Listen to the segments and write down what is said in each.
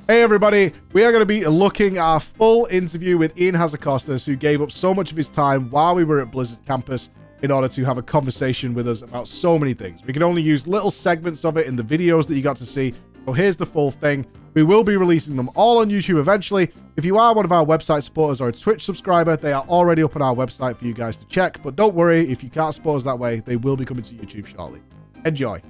Hey everybody, we are going to be looking at our full interview with Ian Hazzikostas, who gave up so much of his time while we were at Blizzard campus in order to have a conversation with us about so many things. We can only use little segments of it in the videos that you got to see, so here's the full thing. We will be releasing them all on YouTube eventually. If you are one of our website supporters or a Twitch subscriber, they are already up on our website for you guys to check, but don't worry, if you can't support us that way, they will be coming to YouTube shortly. Enjoy.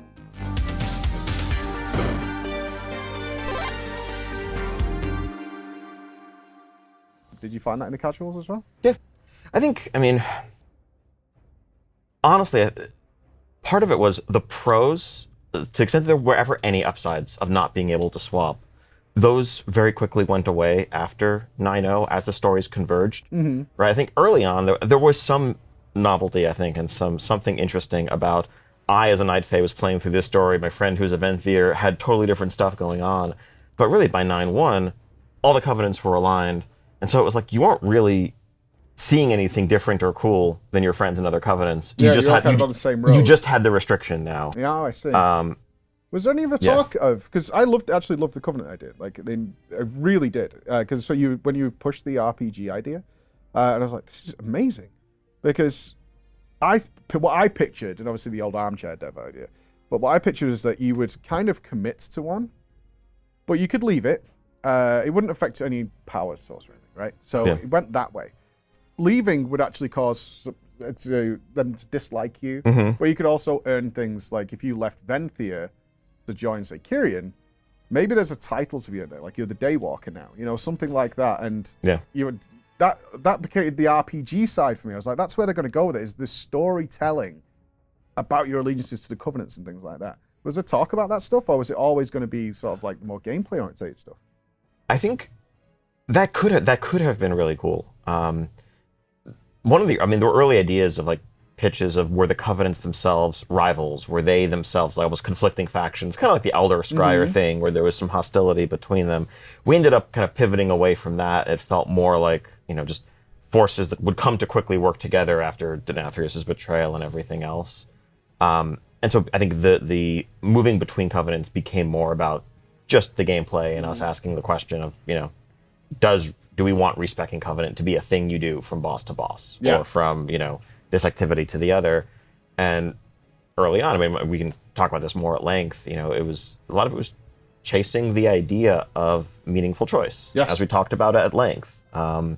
Did you find that in the casuals as well? Yeah. I mean, honestly, part of it was the pros, to the extent that there were ever any upsides of not being able to swap. Those very quickly went away after 9.0 as the stories converged. Mm-hmm. Right? I think early on, there was some novelty, I think, and something interesting about I, as a Night Fae, was playing through this story. My friend who's a Venthyr had totally different stuff going on. But really, by 9.1, all the Covenants were aligned. And so it was like you weren't really seeing anything different or cool than your friends in other Covenants. You just had on the same road. You just had the restriction now. Yeah, I see. Was there any other talk of, because I actually loved the Covenant idea. Like I really did. Because when you pushed the RPG idea, and I was like, this is amazing, because what I pictured, and obviously the old armchair dev idea, but what I pictured is that you would kind of commit to one, but you could leave it. It wouldn't affect any power source or anything, right? So it went that way. Leaving would actually cause them to dislike you, but you could also earn things like if you left Venthyr to join, say, Kyrian, maybe there's a title to be in there, like you're the Daywalker now, something like that. And you would that became the RPG side for me. I was like, that's where they're going to go with it, is this storytelling about your allegiances to the Covenants and things like that. Was there talk about that stuff, or was it always going to be sort of like more gameplay oriented stuff? I think that could have been really cool. There were early ideas of like pitches of were the Covenants themselves rivals, were they themselves like almost conflicting factions, kind of like the Elder Scryer thing, where there was some hostility between them. We ended up kind of pivoting away from that. It felt more like just forces that would come to quickly work together after Denathrius' betrayal and everything else. And so I think the moving between Covenants became more about just the gameplay and us asking the question of, do we want respecking Covenant to be a thing you do from boss to boss, or from, this activity to the other? And early on, I mean, we can talk about this more at length, a lot of it was chasing the idea of meaningful choice, as we talked about at length. And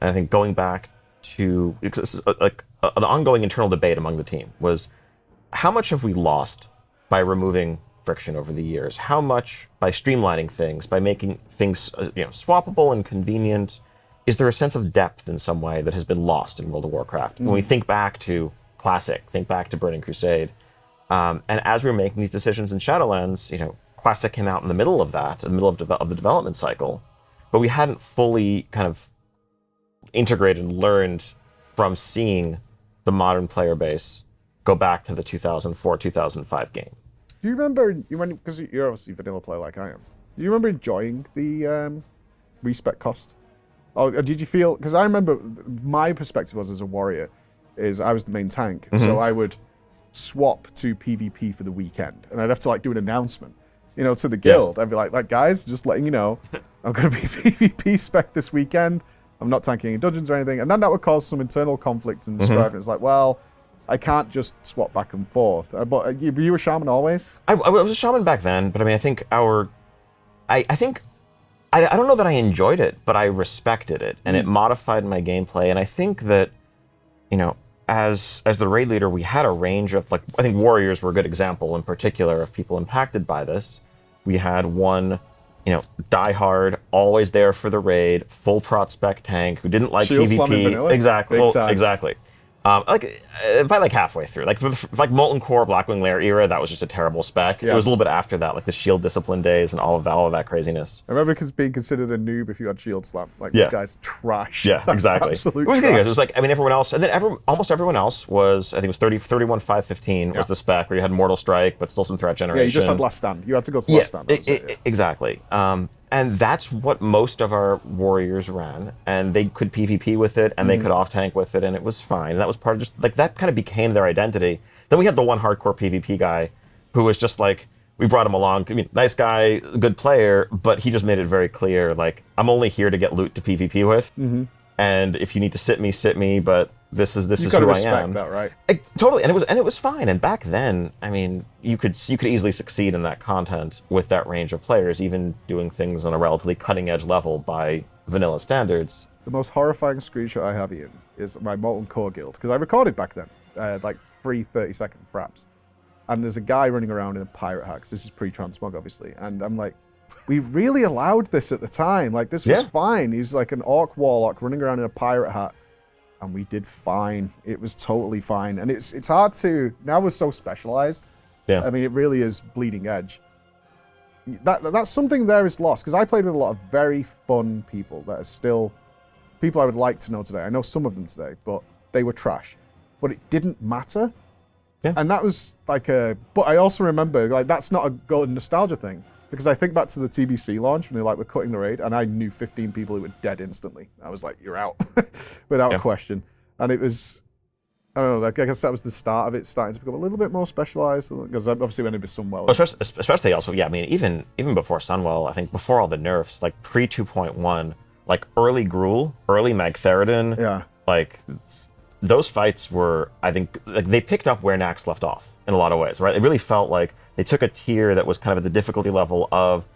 I think going back to, this is an ongoing internal debate among the team, was how much have we lost by removing friction over the years? How much by streamlining things, by making things swappable and convenient? Is there a sense of depth in some way that has been lost in World of Warcraft? When we think back to Classic, think back to Burning Crusade, and as we were making these decisions in Shadowlands, Classic came out in the middle of that, in the middle of the development cycle, but we hadn't fully kind of integrated and learned from seeing the modern player base go back to the 2004-2005 game. Do you remember, because you're obviously a vanilla player like I am, do you remember enjoying the respec cost? Or did you feel, because I remember my perspective was as a warrior, is I was the main tank, so I would swap to PvP for the weekend, and I'd have to do an announcement, to the guild. I'd be like, guys, just letting you know, I'm going to be PvP spec this weekend. I'm not tanking any dungeons or anything. And then that would cause some internal conflict and strife. And it's like, well, I can't just swap back and forth. But you were shaman always? I was a shaman back then, but I mean, I think I don't know that I enjoyed it, but I respected it, and it modified my gameplay. And I think that, as the raid leader, we had a range of, I think warriors were a good example in particular of people impacted by this. We had one, diehard, always there for the raid, full prot spec tank who didn't like Shield PvP. Exactly. Exactly. By halfway through, for Molten Core, Blackwing Lair era, that was just a terrible spec. It was a little bit after that, the Shield Discipline days and all of that craziness. I remember being considered a noob if you had Shield Slam. This guy's trash. Yeah, exactly. Absolute it was trash. Good. It was everyone else, and then almost everyone else was, I think it was 31.515 was the spec, where you had Mortal Strike, but still some threat generation. Yeah, you just had Last Stand. You had to go to Last Stand. Exactly. And that's what most of our warriors ran, and they could PvP with it, and they could off-tank with it, and it was fine. And that was part of just, that kind of became their identity. Then we had the one hardcore PvP guy who was just we brought him along. I mean, nice guy, good player, but he just made it very clear, like, I'm only here to get loot to PvP with, and if you need to sit me, but this is who I am. You gotta respect that, right? Totally, and it was fine. And back then, I mean, you could easily succeed in that content with that range of players, even doing things on a relatively cutting edge level by vanilla standards. The most horrifying screenshot I have, Ian, is my Molten Core guild, because I recorded back then, like 3 30-second fraps. And there's a guy running around in a pirate hat. This is pre-transmog, obviously. And I'm like, we really allowed this at the time. Like, this was fine. He was like an orc warlock running around in a pirate hat. And we did fine. It was totally fine. And it's hard to... Now we're so specialized. Yeah. I mean, it really is bleeding edge. That's something there is lost. Because I played with a lot of very fun people that are still... People I would like to know today. I know some of them today, but they were trash. But it didn't matter. Yeah. And that was like a... But I also remember, like, that's not a golden nostalgia thing. Because I think back to the TBC launch when they were cutting the raid, and I knew 15 people who were dead instantly. I was like, you're out. Without question. And it was... I don't know, I guess that was the start of it starting to become a little bit more specialized. Because obviously when it was Sunwell... Especially also, yeah, I mean, even before Sunwell, I think before all the nerfs, like pre-2.1, like early Gruul, early Magtheridon, like... Those fights were, I think, like they picked up where Nax left off in a lot of ways, right? It really felt like they took a tier that was kind of at the difficulty level of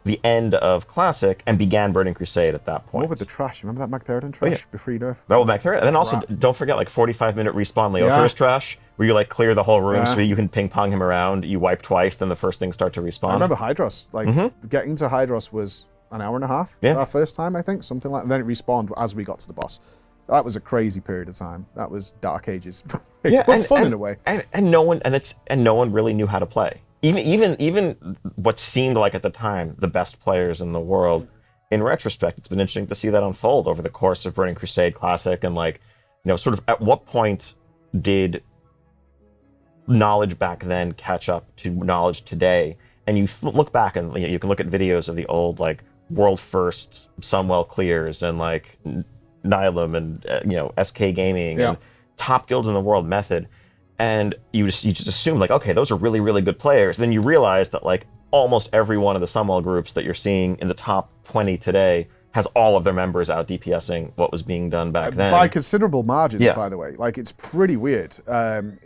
the end of Classic and began Burning Crusade at that point. What with the trash? Remember that Magtheridon trash before you nerf? That was Magtheridon. And then also, don't forget, like 45-minute respawn Leothir's trash, where you like clear the whole room so you can ping-pong him around, you wipe twice, then the first things start to respawn. I remember Hydros. Like, getting to Hydros was an hour and a half our first time, I think, something like that. And then it respawned as we got to the boss. That was a crazy period of time. That was Dark Ages. But fun in a way. And no one really knew how to play. Even what seemed like at the time the best players in the world. In retrospect, it's been interesting to see that unfold over the course of Burning Crusade Classic, and like, you know, sort of at what point did knowledge back then catch up to knowledge today? And you look back and you can look at videos of the old like world first Sunwell clears and like Nihilum and SK Gaming and top guilds in the world method, and you just assume like, okay, those are really, really good players. Then you realize that like almost every one of the Sunwell groups that you're seeing in the top 20 today has all of their members out DPSing what was being done back then by considerable margins. By the way, like it's pretty weird. Even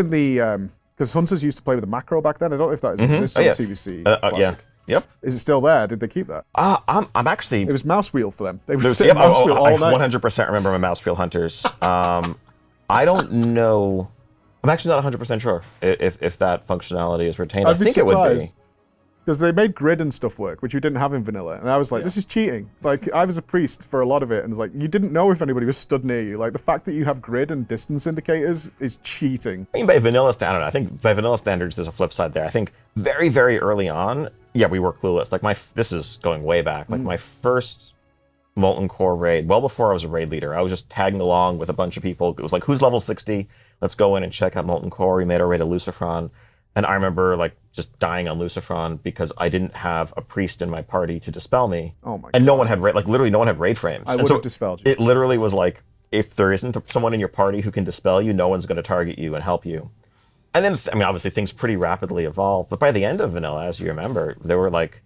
the because Hunters used to play with a macro back then. I don't know if that exists on TBC Classic. Yep. Is it still there? Did they keep that? I'm actually... It was mouse wheel for them. They would sit mouse wheel all night. I 100% remember my mouse wheel hunters. I don't know... I'm actually not 100% sure if that functionality is retained. I think it would be. Because they made grid and stuff work, which you didn't have in vanilla. And I was like, this is cheating. Like, I was a priest for a lot of it, and it's like, you didn't know if anybody was stood near you. Like, the fact that you have grid and distance indicators is cheating. I mean, by vanilla standards, I think by vanilla standards, there's a flip side there. I think very, very early on, we were clueless. Like, this is going way back. Like, my first Molten Core raid, well before I was a raid leader, I was just tagging along with a bunch of people. It was like, who's level 60? Let's go in and check out Molten Core. We made our raid of Lucifron. And I remember like just dying on Lucifron because I didn't have a priest in my party to dispel me. Oh my god. And no one had literally no one had raid frames. I would have dispelled you. It literally was like, if there isn't someone in your party who can dispel you, no one's going to target you and help you. And then, I mean, obviously things pretty rapidly evolved. But by the end of vanilla, as you remember, there were like,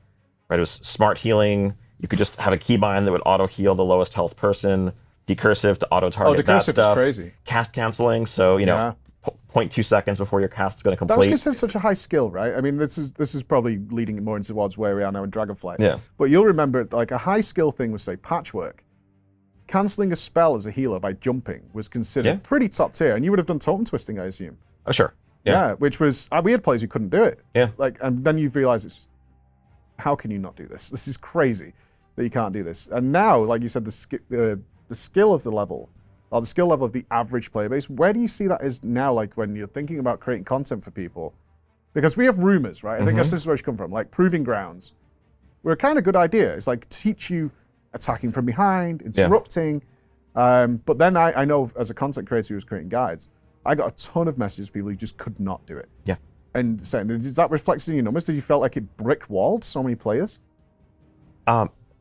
it was smart healing. You could just have a keybind that would auto heal the lowest health person. Decursive to auto target that stuff. Decursive is crazy. Cast canceling, so 0.2 seconds before your cast is going to complete. That was considered such a high skill, right? I mean, this is probably leading more towards where we are now in Dragonflight. Yeah. But you'll remember, like, a high skill thing was, say, patchwork. Canceling a spell as a healer by jumping was considered pretty top tier, and you would have done totem twisting, I assume. Oh, sure. Yeah, which was... we had players who couldn't do it. Yeah. Like, and then you realize it's just, how can you not do this? This is crazy that you can't do this. And now, like you said, the skill of the level, or the skill level of the average player base, where do you see that is now, like when you're thinking about creating content for people? Because we have rumors, right? I think this is where it should come from. Like Proving Grounds were a kind of good idea. It's like teach you attacking from behind, interrupting. But then I know as a content creator who was creating guides, I got a ton of messages from people who just could not do it. Yeah. And saying, is that reflected in your numbers? Did you felt like it brick-walled so many players?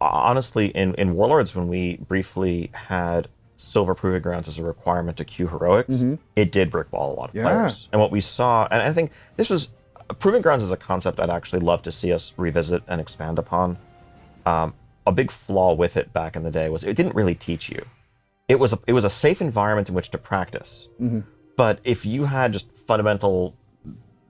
Honestly, in Warlords, when we briefly had Silver Proving Grounds as a requirement to queue heroics, it did brickball a lot of players. And what we saw, and I think this was Proving Grounds is a concept I'd actually love to see us revisit and expand upon. A big flaw with it back in the day was it didn't really teach you. It was a safe environment in which to practice. But if you had just fundamental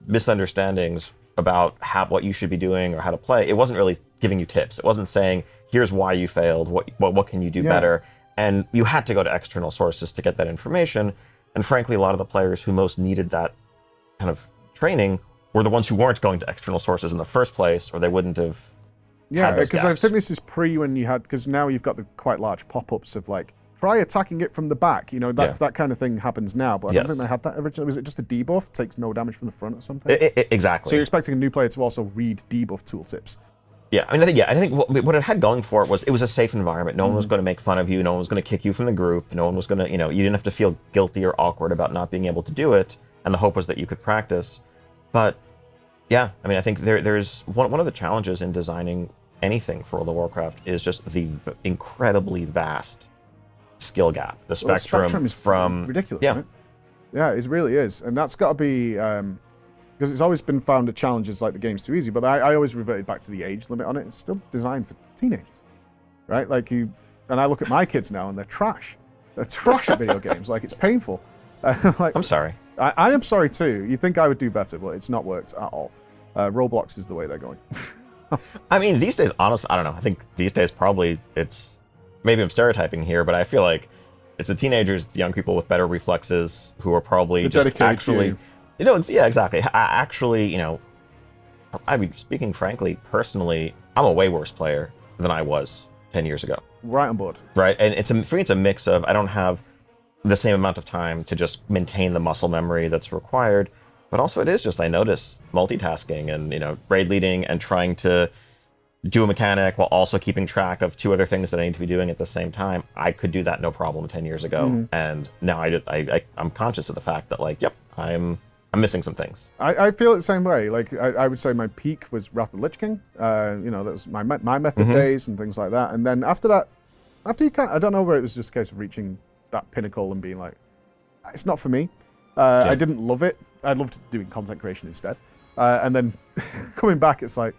misunderstandings about what you should be doing or how to play, it wasn't really giving you tips. It wasn't saying, here's why you failed, what can you do better? And you had to go to external sources to get that information. And frankly, a lot of the players who most needed that kind of training were the ones who weren't going to external sources in the first place, or they wouldn't have. Yeah, because I think this is pre when you had, because now you've got the quite large pop-ups of like, try attacking it from the back. You know, that kind of thing happens now, but I don't think they had that originally. Was it just a debuff? Takes no damage from the front or something? Exactly. So you're expecting a new player to also read debuff tooltips. Yeah, I mean, I think what it had going for it was a safe environment. No one was going to make fun of you. No one was going to kick you from the group. No one was going to, you didn't have to feel guilty or awkward about not being able to do it. And the hope was that you could practice. But yeah, I mean, I think there's one of the challenges in designing anything for World of Warcraft is just the incredibly vast skill gap. The spectrum is from ridiculous, right? Yeah, it really is. And that's got to be... because it's always been found that challenges like the game's too easy, but I always reverted back to the age limit on it. It's still designed for teenagers, right? Like and I look at my kids now and they're trash. They're trash at video games. Like, it's painful. I'm sorry. I am sorry too. You'd think I would do better, but it's not worked at all. Roblox is the way they're going. I mean, these days, honestly, I don't know. I think these days probably maybe I'm stereotyping here, but I feel like it's the teenagers, the young people with better reflexes who are probably just actually... yeah, exactly. Actually, I mean, speaking frankly, personally, I'm a way worse player than I was 10 years ago. Right on board. Right, and for me, it's a mix of I don't have the same amount of time to just maintain the muscle memory that's required, but also it is just I notice multitasking and raid leading and trying to do a mechanic while also keeping track of two other things that I need to be doing at the same time. I could do that no problem 10 years ago, and now I'm conscious of the fact that I'm missing some things. I feel it the same way. Like, I would say my peak was Wrath of the Lich King. That was my method days and things like that. And then after that, you I don't know where it was just a case of reaching that pinnacle and being like, it's not for me. I didn't love it. I loved doing content creation instead. And then coming back, it's like,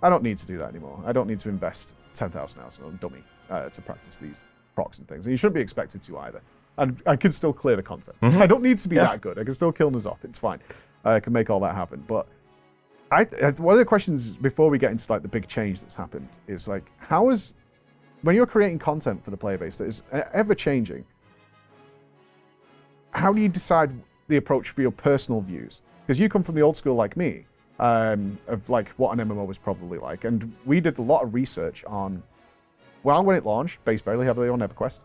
I don't need to do that anymore. I don't need to invest 10,000 hours on a dummy to practice these procs and things. And you shouldn't be expected to either. And I can still clear the concept. I don't need to be that good. I can still kill N'Zoth. It's fine. I can make all that happen. But one of the questions before we get into the big change that's happened is when you're creating content for the player base that is ever changing, how do you decide the approach for your personal views? Because you come from the old school like me, of what an MMO was probably like. And we did a lot of research on, when it launched, based very heavily on EverQuest,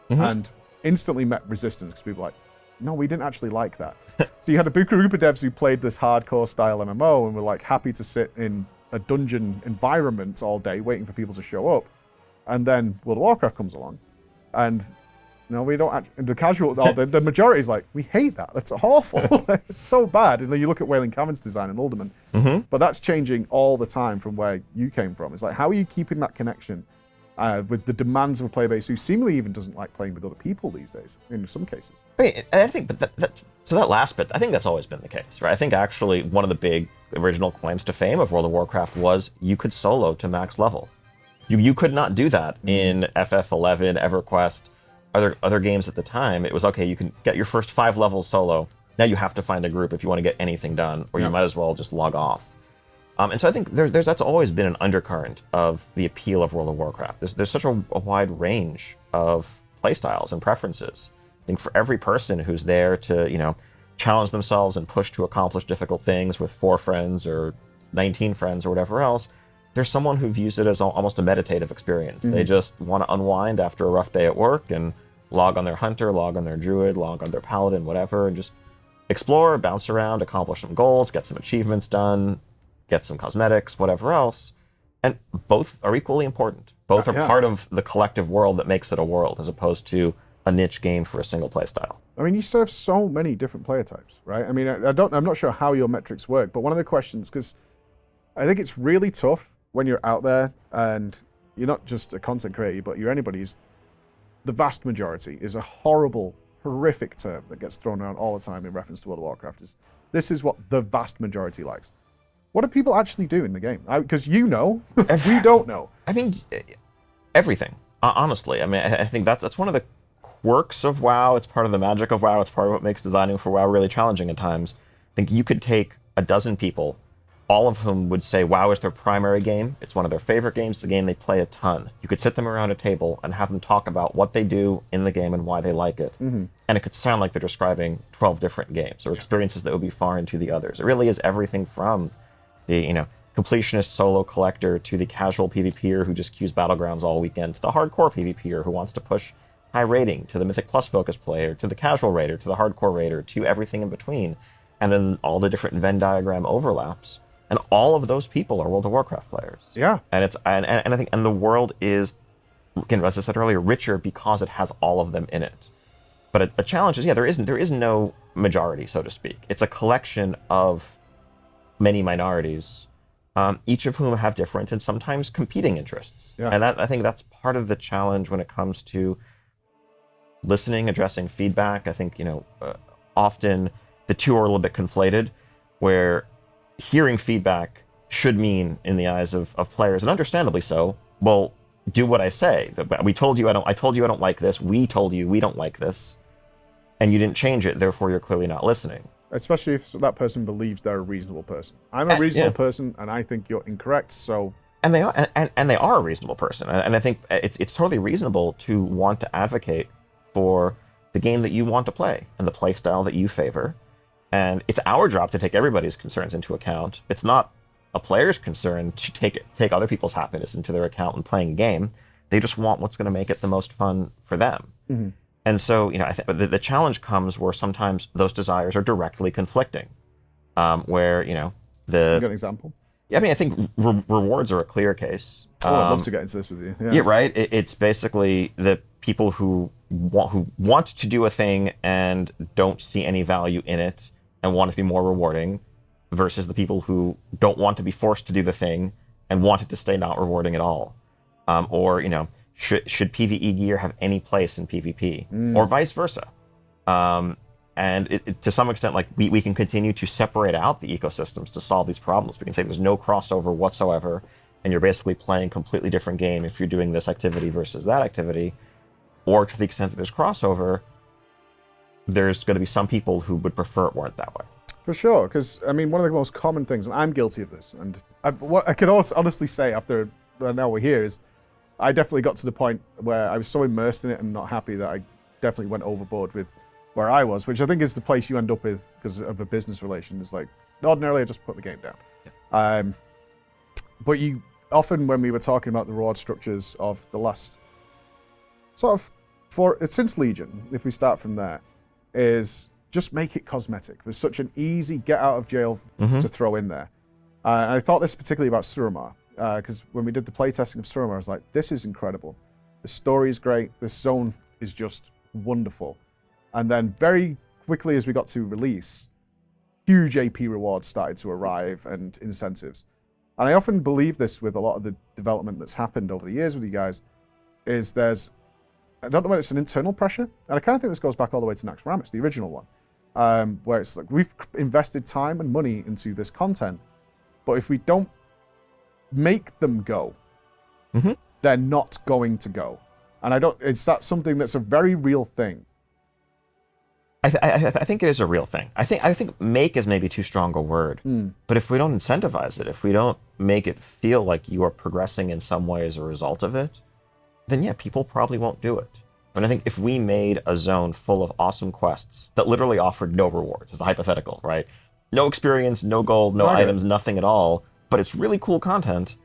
and instantly met resistance because people were like, no, we didn't actually like that. So you had a big group of devs who played this hardcore style MMO and were happy to sit in a dungeon environment all day waiting for people to show up. And then World of Warcraft comes along. And we don't the casual, the majority is like, we hate that. That's awful. It's so bad. And then you look at Wailing Caverns design and Uldaman. But that's changing all the time from where you came from. It's like, how are you keeping that connection with the demands of a player base who seemingly even doesn't like playing with other people these days, in some cases? I think, but that last bit, I think that's always been the case, right? I think actually one of the big original claims to fame of World of Warcraft was you could solo to max level. You could not do that in FF11, EverQuest, other games at the time. It was, okay, you can get your first 5 levels solo. Now you have to find a group if you want to get anything done, or you might as well just log off. And so I think that's always been an undercurrent of the appeal of World of Warcraft. There's such a wide range of playstyles and preferences. I think for every person who's there to, challenge themselves and push to accomplish difficult things with 4 friends or 19 friends or whatever else, there's someone who views it as almost a meditative experience. They just want to unwind after a rough day at work and log on their hunter, log on their druid, log on their paladin, whatever, and just explore, bounce around, accomplish some goals, get some achievements done, get some cosmetics, whatever else. And both are equally important. Both are part of the collective world that makes it a world, as opposed to a niche game for a single play style. I mean, you serve so many different player types, right? I mean, I'm not sure how your metrics work, but one of the questions, because I think it's really tough when you're out there and you're not just a content creator, but you're anybody who's the vast majority is a horrific term that gets thrown around all the time in reference to World of Warcraft. This is what the vast majority likes. What do people actually do in the game? Because we don't know. I mean, everything. Honestly, I mean, I think that's one of the quirks of WoW. It's part of the magic of WoW. It's part of what makes designing for WoW really challenging at times. I think you could take a dozen people, all of whom would say WoW is their primary game. It's one of their favorite games, the game they play a ton. You could sit them around a table and have them talk about what they do in the game and why they like it. And it could sound like they're describing 12 different games or experiences that would be foreign to the others. It really is everything from the, completionist solo collector to the casual PvPer who just queues Battlegrounds all weekend, to the hardcore PvPer who wants to push high rating, to the Mythic Plus focus player, to the casual raider, to the hardcore raider, to everything in between. And then all the different Venn diagram overlaps. And all of those people are World of Warcraft players. Yeah. And it's and I think the world is, again, as I said earlier, richer because it has all of them in it. But a challenge is, there is no majority, so to speak. It's a collection of many minorities, each of whom have different and sometimes competing interests. Yeah. And I think that's part of the challenge when it comes to listening, addressing feedback. I think, often the two are a little bit conflated, where hearing feedback should mean, in the eyes of players, and understandably so, well, do what I say. I told you I don't like this. We told you we don't like this. And you didn't change it, therefore you're clearly not listening. Especially if that person believes they're a reasonable person. I'm a reasonable person, and I think you're incorrect, so... And they are, and they are a reasonable person. And I think it's totally reasonable to want to advocate for the game that you want to play and the play style that you favor. And it's our job to take everybody's concerns into account. It's not a player's concern to take other people's happiness into their account when playing a game. They just want what's going to make it the most fun for them. And so, I think the challenge comes where sometimes those desires are directly conflicting. Where, You got an example? Yeah, I mean, I think rewards are a clear case. I'd love to get into this with you. Yeah, right. It's basically the people who want to do a thing and don't see any value in it and want it to be more rewarding, versus the people who don't want to be forced to do the thing and want it to stay not rewarding at all. Or, should PvE gear have any place in PvP, or vice versa? And to some extent, like we can continue to separate out the ecosystems to solve these problems. We can say there's no crossover whatsoever, and you're basically playing a completely different game if you're doing this activity versus that activity. Or to the extent that there's crossover, there's going to be some people who would prefer it weren't that way. For sure, because, I mean, one of the most common things, and I'm guilty of this, and what I can also honestly say after now we're here is, I definitely got to the point where I was so immersed in it and not happy that I definitely went overboard with where I was, which I think is the place you end up with because of a business relation. Is like, ordinarily I just put the game down. Yeah. But you often, when we were talking about the reward structures of the last since Legion, if we start from there, is just make it cosmetic. It was such an easy get out of jail to throw in there. And I thought this particularly about Suramar, because when we did the playtesting of Suramar, I was like, this is incredible. The story is great. The zone is just wonderful. And then very quickly as we got to release, huge AP rewards started to arrive and incentives. And I often believe this with a lot of the development that's happened over the years with you guys, is I don't know whether it's an internal pressure, and I kind of think this goes back all the way to Naxxramas, the original one, where it's like, we've invested time and money into this content, but if we don't make them go, they're not going to go. And is that something that's a very real thing? I think it is a real thing. I think make is maybe too strong a word, but if we don't incentivize it, if we don't make it feel like you are progressing in some way as a result of it, then yeah, people probably won't do it. And I think if we made a zone full of awesome quests that literally offered no rewards, as a hypothetical, right? No experience, no gold, no items, nothing at all, but it's really cool content,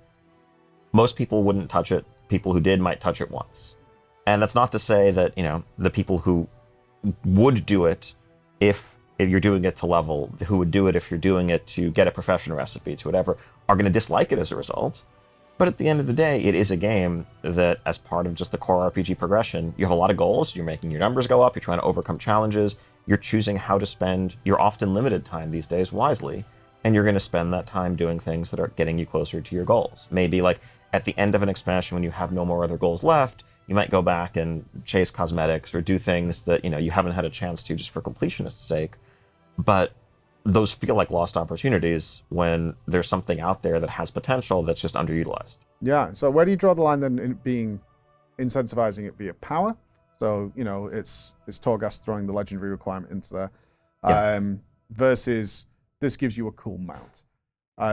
most people wouldn't touch it. People who did might touch it once. And that's not to say that, the people who would do it if you're doing it to level, who would do it if you're doing it to get a professional recipe, to whatever, are going to dislike it as a result. But at the end of the day, it is a game that, as part of just the core RPG progression, you have a lot of goals, you're making your numbers go up, you're trying to overcome challenges, you're choosing how to spend your often limited time these days wisely, and you're going to spend that time doing things that are getting you closer to your goals. Maybe like at the end of an expansion when you have no more other goals left, You might go back and chase cosmetics or do things that, you haven't had a chance to just for completionist's sake. But those feel like lost opportunities when there's something out there that has potential that's just underutilized. Yeah. So where do you draw the line then in being incentivizing it via power? So, it's Torghast throwing the legendary requirement into there. Yeah. Versus this gives you a cool mount.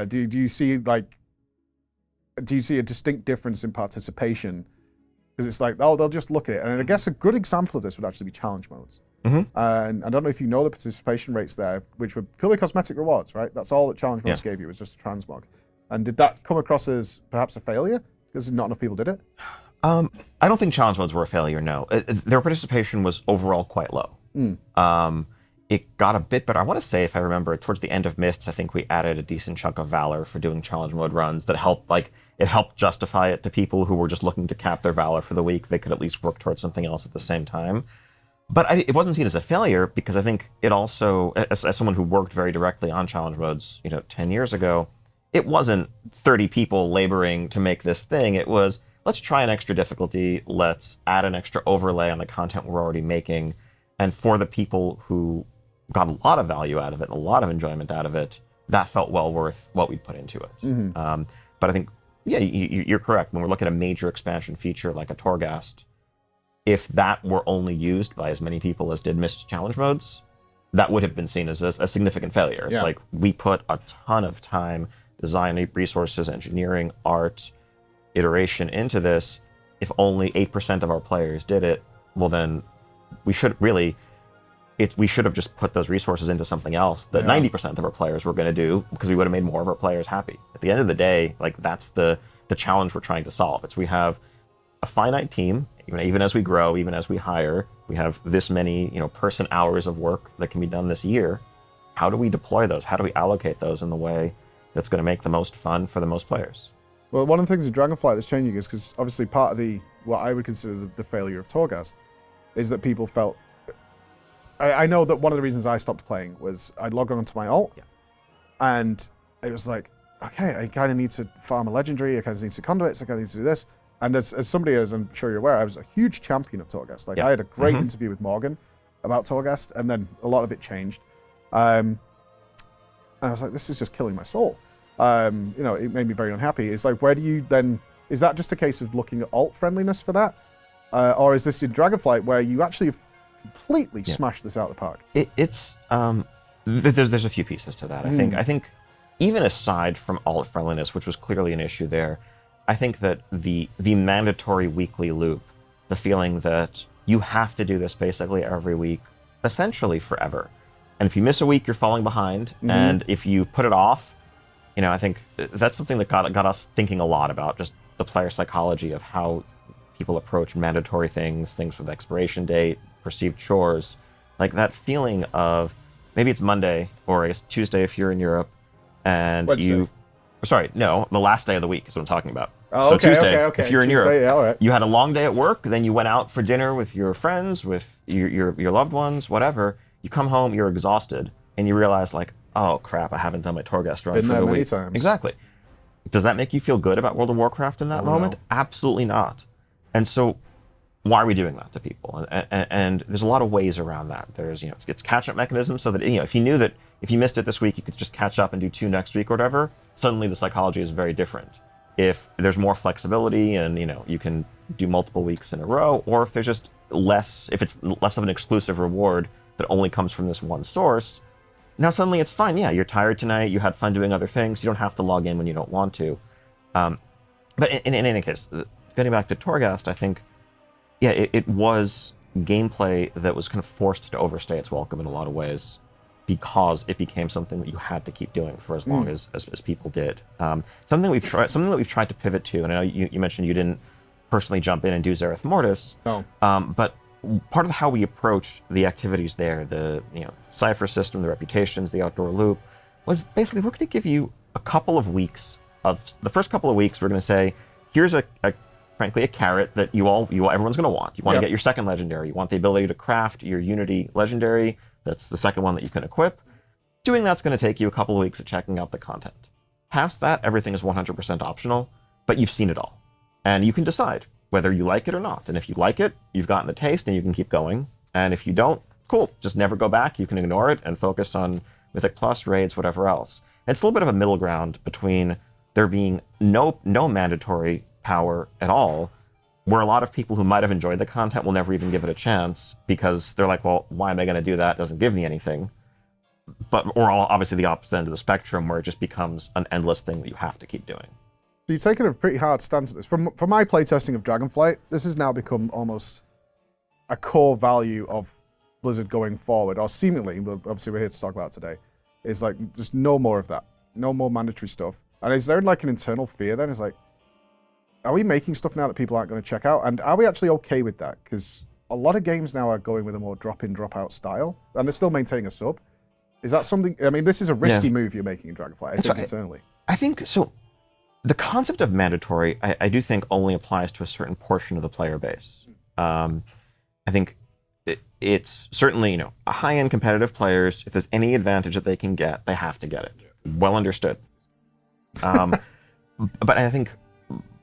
Do you see a distinct difference in participation? Because it's like, they'll just look at it. And I guess a good example of this would actually be challenge modes. Mm-hmm. And I don't know if you know the participation rates there, which were purely cosmetic rewards, right? That's all that challenge modes gave you, was just a transmog. And did that come across as perhaps a failure? Because not enough people did it? I don't think challenge modes were a failure, no. Their participation was overall quite low. It got a bit better. I want to say, if I remember, towards the end of Mists, I think we added a decent chunk of Valor for doing challenge mode runs that helped, it helped justify it to people who were just looking to cap their Valor for the week. They could at least work towards something else at the same time. But it wasn't seen as a failure, because I think it also, as someone who worked very directly on challenge modes, 10 years ago, it wasn't 30 people laboring to make this thing. It was, let's try an extra difficulty, let's add an extra overlay on the content we're already making. And for the people who got a lot of value out of it, and a lot of enjoyment out of it, that felt well worth what we put into it. Mm-hmm. But I think, yeah, you're correct. When we're looking at a major expansion feature like a Torghast, if that were only used by as many people as did Mist challenge modes, that would have been seen as a significant failure. It's like, we put a ton of time, design resources, engineering, art, iteration into this. If only 8% of our players did it, well then we should have just put those resources into something else that 90% of our players were going to do, because we would have made more of our players happy. At the end of the day, that's the challenge we're trying to solve. It's, we have a finite team, even as we grow, even as we hire, we have this many, person hours of work that can be done this year. How do we deploy those? How do we allocate those in the way that's going to make the most fun for the most players? Well, one of the things in Dragonflight that's changing is, because obviously part of what I would consider the failure of Torghast is that people felt, I know that one of the reasons I stopped playing was I'd log on to my alt, and it was like, okay, I kind of need to farm a legendary, I kind of need to conduits, I kind of need to do this. And as somebody, as I'm sure you're aware, I was a huge champion of Torghast. I had a great interview with Morgan about Torghast, and then a lot of it changed. And I was like, this is just killing my soul. It made me very unhappy. It's like, where do you then, is that just a case of looking at alt friendliness for that? Or is this in Dragonflight where you actually have completely smashed this out of the park? There's a few pieces to that. I think even aside from alt friendliness, which was clearly an issue there, I think that the mandatory weekly loop, the feeling that you have to do this basically every week, essentially forever. And if you miss a week, you're falling behind. And if you put it off, I think that's something that got us thinking a lot about just the player psychology of how people approach mandatory things with expiration date, perceived chores, like that feeling of, maybe it's Monday, or I guess Tuesday if you're in Europe, and Wednesday. the last day of the week is what I'm talking about. Oh, so okay, Tuesday, okay. if you're in Tuesday, Europe, all right. you had a long day at work, then you went out for dinner with your friends, with your loved ones, whatever. You come home, you're exhausted, and you realize, like, oh crap, I haven't done my Torghast run Been for there the many week. times. Exactly. Does that make you feel good about World of Warcraft in that moment? No. Absolutely not. And so, why are we doing that to people? And there's a lot of ways around that. There's, it's catch-up mechanisms, so that, if you knew that if you missed it this week, you could just catch up and do 2 next week or whatever, suddenly the psychology is very different. If there's more flexibility and, you can do multiple weeks in a row, or if there's just less, if it's less of an exclusive reward that only comes from this one source, now suddenly it's fine. Yeah, you're tired tonight, you had fun doing other things, you don't have to log in when you don't want to. But in any case, getting back to Torghast, I think, it was gameplay that was kind of forced to overstay its welcome in a lot of ways, because it became something that you had to keep doing for as long as people did. Something that we've tried to pivot to, and I know you mentioned you didn't personally jump in and do Zereth Mortis. No. But part of how we approached the activities there, the cipher system, the reputations, the outdoor loop, was basically, we're going to give you a couple of weeks of the first couple of weeks. We're going to say, here's frankly a carrot that everyone's going to want. You want to get your second legendary. You want the ability to craft your Unity legendary. That's the second one that you can equip. Doing that's going to take you a couple of weeks of checking out the content. Past that, everything is 100% optional, but you've seen it all. And you can decide, whether you like it or not. And if you like it, you've gotten the taste and you can keep going. And if you don't, cool, just never go back. You can ignore it and focus on Mythic Plus, raids, whatever else. It's a little bit of a middle ground between there being no mandatory power at all, where a lot of people who might have enjoyed the content will never even give it a chance because they're like, well, why am I going to do that? It doesn't give me anything. Or obviously the opposite end of the spectrum, where it just becomes an endless thing that you have to keep doing. So you've taken a pretty hard stance at this. For my playtesting of Dragonflight, this has now become almost a core value of Blizzard going forward, or seemingly, but obviously we're here to talk about it today, is like, just no more of that. No more mandatory stuff. And is there like an internal fear then? It's like, are we making stuff now that people aren't going to check out? And are we actually okay with that? Because a lot of games now are going with a more drop-in, drop-out style, and they're still maintaining a sub. Is that something... I mean, this is a risky move you're making in Dragonflight, I think, internally. I think, so, the concept of mandatory, I do think only applies to a certain portion of the player base. I think it's certainly, high-end competitive players, if there's any advantage that they can get, they have to get it. Well understood. But I think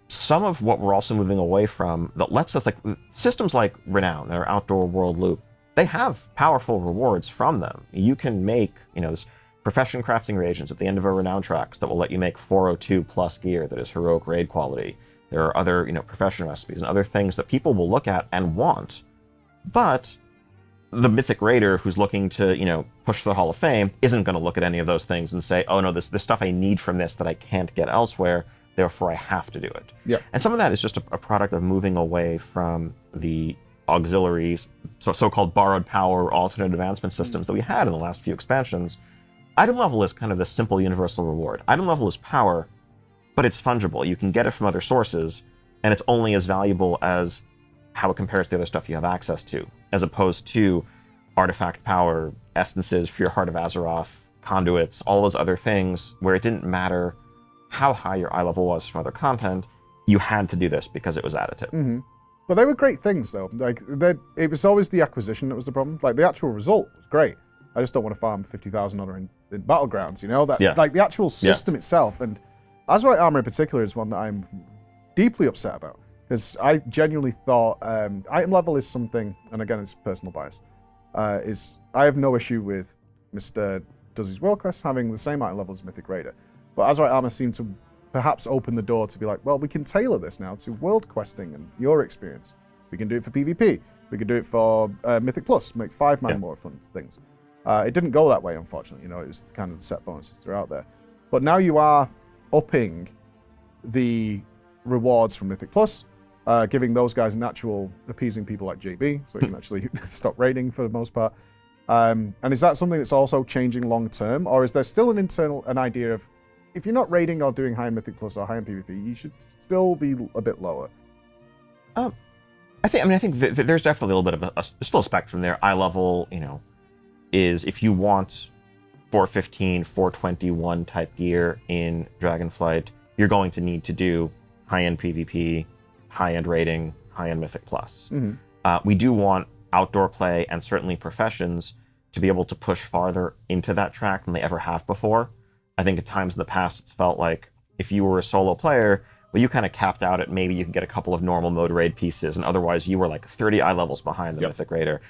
some of what we're also moving away from that lets us, like systems like Renown or Outdoor World Loop, they have powerful rewards from them. You can make, this profession crafting reagents at the end of a Renown tracks that will let you make 402 plus gear that is heroic raid quality. There are other, profession recipes and other things that people will look at and want. But the Mythic Raider who's looking to, push for the Hall of Fame isn't going to look at any of those things and say, oh no, this stuff I need from this that I can't get elsewhere, therefore I have to do it. Yeah. And some of that is just a product of moving away from the auxiliaries, so-called borrowed power, alternate advancement systems that we had in the last few expansions. Item level is kind of the simple universal reward. Item level is power, but it's fungible. You can get it from other sources, and it's only as valuable as how it compares to the other stuff you have access to, as opposed to artifact power, essences for your Heart of Azeroth, conduits, all those other things, where it didn't matter how high your eye level was from other content, you had to do this because it was additive. Mm-hmm. Well, they were great things, though. Like, it was always the acquisition that was the problem. Like, the actual result was great. I just don't want to farm 50,000 honor in Battlegrounds, Like, the actual system itself. And Azerite Armor in particular is one that I'm deeply upset about. Because I genuinely thought item level is something, and again, it's personal bias, I have no issue with Mr. Does His World Quest having the same item level as Mythic Raider. But Azerite Armor seemed to perhaps open the door to be like, well, we can tailor this now to world questing and your experience. We can do it for PvP. We can do it for Mythic Plus, make 5 mana more fun things. It didn't go that way, unfortunately. It was kind of the set bonuses throughout there. But now you are upping the rewards from Mythic Plus, giving those guys natural appeasing people like JB, so you can actually stop raiding for the most part. And is that something that's also changing long term, or is there still an idea of, if you're not raiding or doing high in Mythic Plus or high in PvP, you should still be a bit lower? I think there's definitely a little bit of still a spectrum there. Eye level, is if you want 415, 421 type gear in Dragonflight, you're going to need to do high-end PvP, high-end raiding, high-end Mythic Plus. Mm-hmm. We do want outdoor play and certainly professions to be able to push farther into that track than they ever have before. I think at times in the past it's felt like if you were a solo player, well, you kind of capped out at maybe you could get a couple of normal mode raid pieces, and otherwise you were like 30 eye levels behind the Mythic Raider.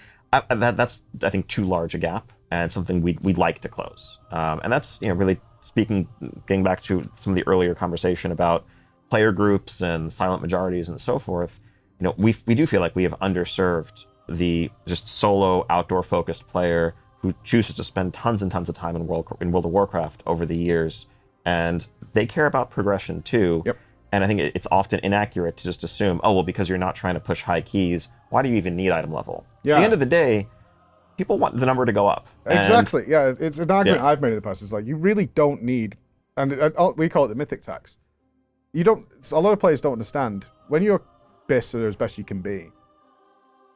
That's, I think, too large a gap, and something we'd like to close. And that's, really speaking, getting back to some of the earlier conversation about player groups and silent majorities and so forth. We do feel like we have underserved the just solo outdoor focused player who chooses to spend tons and tons of time in World of Warcraft over the years, and they care about progression too. Yep. And I think it's often inaccurate to just assume, oh, well, because you're not trying to push high keys, why do you even need item level? Yeah. At the end of the day, people want the number to go up. Exactly. Yeah, it's an argument I've made in the past. It's like, you really don't need, and we call it the mythic tax. A lot of players don't understand, when you're best or as best you can be,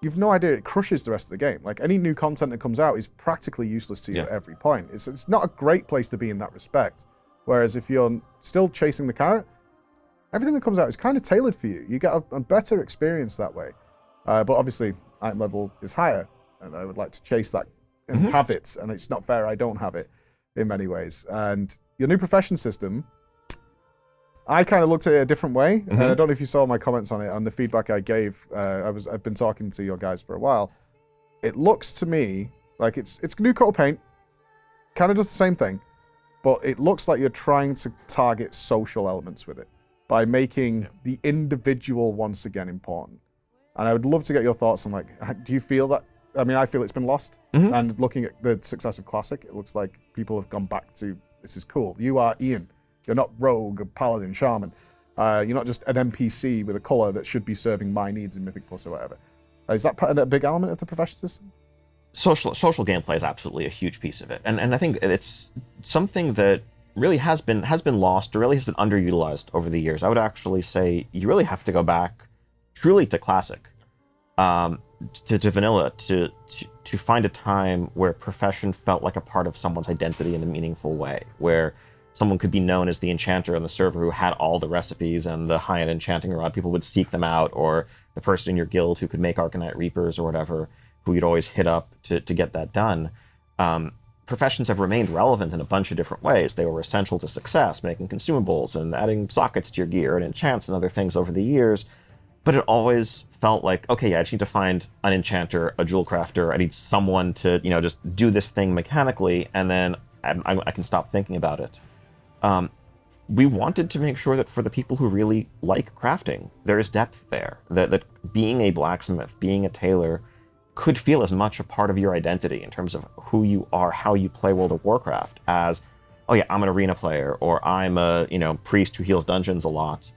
you've no idea, it crushes the rest of the game. Like, any new content that comes out is practically useless to you at every point. It's not a great place to be in that respect. Whereas if you're still chasing the carrot, everything that comes out is kind of tailored for you. You get a better experience that way. But obviously, item level is higher, and I would like to chase that and have it. And it's not fair I don't have it in many ways. And your new profession system, I kind of looked at it a different way, and I don't know if you saw my comments on it, on the feedback I gave. I've been talking to your guys for a while. It looks to me like it's new coat of paint, kind of does the same thing, but it looks like you're trying to target social elements with it by making the individual once again important. And I would love to get your thoughts on, like, do you feel that? I mean, I feel it's been lost. And looking at the success of Classic, it looks like people have gone back to, this is cool. You are Ian. You're not rogue, or paladin, shaman. You're not just an NPC with a color that should be serving my needs in Mythic Plus or whatever. Is that a big element of the profession system? Social gameplay is absolutely a huge piece of it, and I think it's something that really has been lost, or really has been underutilized over the years. I would actually say you really have to go back truly to Classic, to vanilla, to find a time where profession felt like a part of someone's identity in a meaningful way, where someone could be known as the enchanter on the server who had all the recipes and the high-end enchanting rod. People would seek them out, or the person in your guild who could make Arcanite Reapers or whatever, who you'd always hit up to get that done. Professions have remained relevant in a bunch of different ways. They were essential to success, making consumables and adding sockets to your gear and enchants and other things over the years. But it always felt like, okay, yeah, I just need to find an enchanter, a jewel crafter. I need someone to, just do this thing mechanically, and then I can stop thinking about it. We wanted to make sure that for the people who really like crafting, there is depth there. That being a blacksmith, being a tailor, could feel as much a part of your identity in terms of who you are, how you play World of Warcraft, as, oh yeah, I'm an arena player, or I'm a priest who heals dungeons a lot.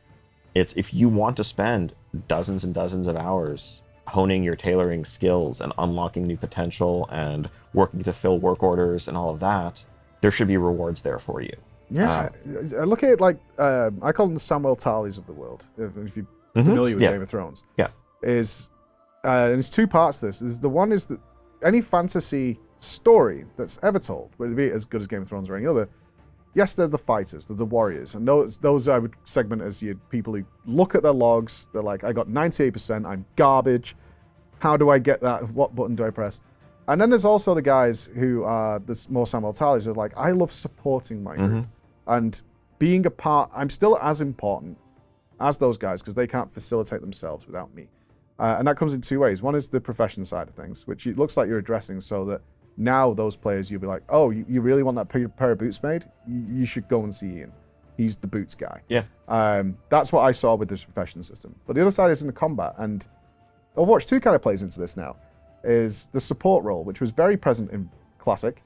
It's, if you want to spend dozens and dozens of hours honing your tailoring skills and unlocking new potential and working to fill work orders and all of that, there should be rewards there for you. Yeah, I look at it like, I call them the Samuel Tarleys of the world, if you're familiar with Game of Thrones. Yeah. And there's two parts to this. The one is that any fantasy story that's ever told, whether it be as good as Game of Thrones or any other, yes, they're the fighters, they're the warriors, and those I would segment as people who look at their logs, they're like, I got 98%, I'm garbage, how do I get that, what button do I press? And then there's also the guys who are the more Samuel Tallies, who are like, I love supporting my group. And being a part, I'm still as important as those guys because they can't facilitate themselves without me. And that comes in two ways. One is the profession side of things, which it looks like you're addressing so that now those players, you'll be like, oh, you really want that pair of boots made? You should go and see Ian. He's the boots guy. Yeah. That's what I saw with this profession system. But the other side is in the combat. And Overwatch 2 kind of plays into this now, is the support role, which was very present in Classic.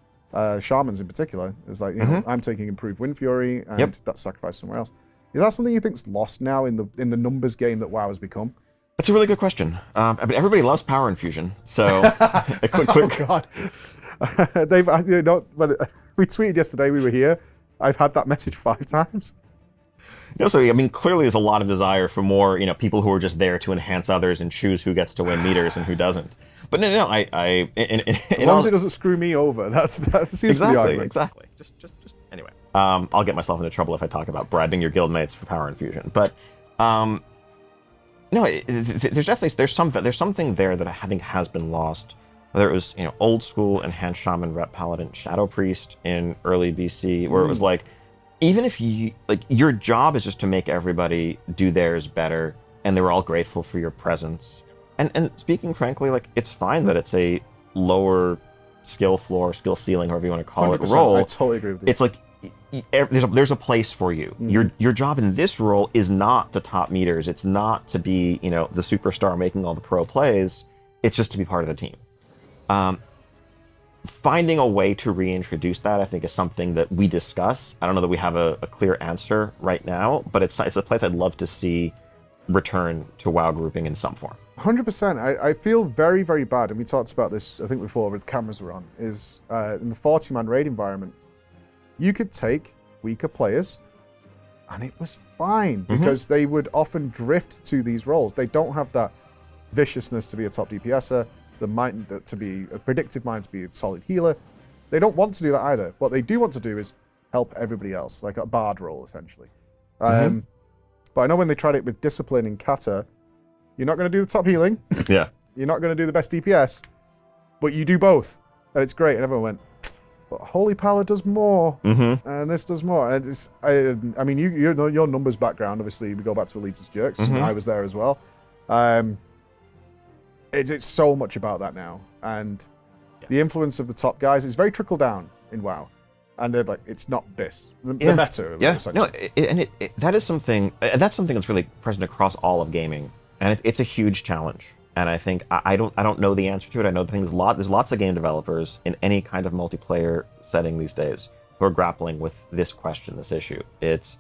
Shamans in particular is like, I'm taking improved Wind Fury and that's sacrificed somewhere else. Is that something you think's lost now in the numbers game that WoW has become? That's a really good question. I mean, everybody loves power infusion, so a quick. Oh God, they've but we tweeted yesterday we were here. I've had that message 5 times. So I mean, clearly there's a lot of desire for more, people who are just there to enhance others and choose who gets to win meters and who doesn't. But no, as long as it doesn't screw me over, that seems to be the argument. Exactly. Just anyway. I'll get myself into trouble if I talk about bribing your guildmates for power infusion. But no, there's something there that I think has been lost. Whether it was old school enhanced shaman, rep paladin, shadow priest in early BC, where it was like, even if you your job is just to make everybody do theirs better, and they were all grateful for your presence. And speaking frankly, it's fine that it's a lower skill floor, skill ceiling, however you want to call it, role. I totally agree with you. It's like there's a place for you. Your job in this role is not to top meters. It's not to be the superstar making all the pro plays. It's just to be part of the team. Finding a way to reintroduce that, I think, is something that we discuss. I don't know that we have a clear answer right now, but it's a place I'd love to see return to WoW grouping in some form. 100%. I feel very, very bad, and we talked about this, I think, before with the cameras were on, is in the 40-man raid environment, you could take weaker players, and it was fine, because they would often drift to these roles. They don't have that viciousness to be a top DPSer, the mind to be a predictive mind to be a solid healer. They don't want to do that either. What they do want to do is help everybody else, like a bard role, essentially. But I know when they tried it with discipline in Kata, you're not going to do the top healing. Yeah. You're not going to do the best DPS, but you do both. And it's great. And everyone went, but Holy Pala does more, and this does more. And I mean, you know your numbers background. Obviously, we go back to Elite's Jerks. And I was there as well. It's so much about that now, and the influence of the top guys is very trickle down in WoW, and they're like, it's not this the meta. That is something. That's something that's really present across all of gaming, and it's a huge challenge. And I think I don't know the answer to it. I know there's lots of game developers in any kind of multiplayer setting these days who are grappling with this question, this issue. It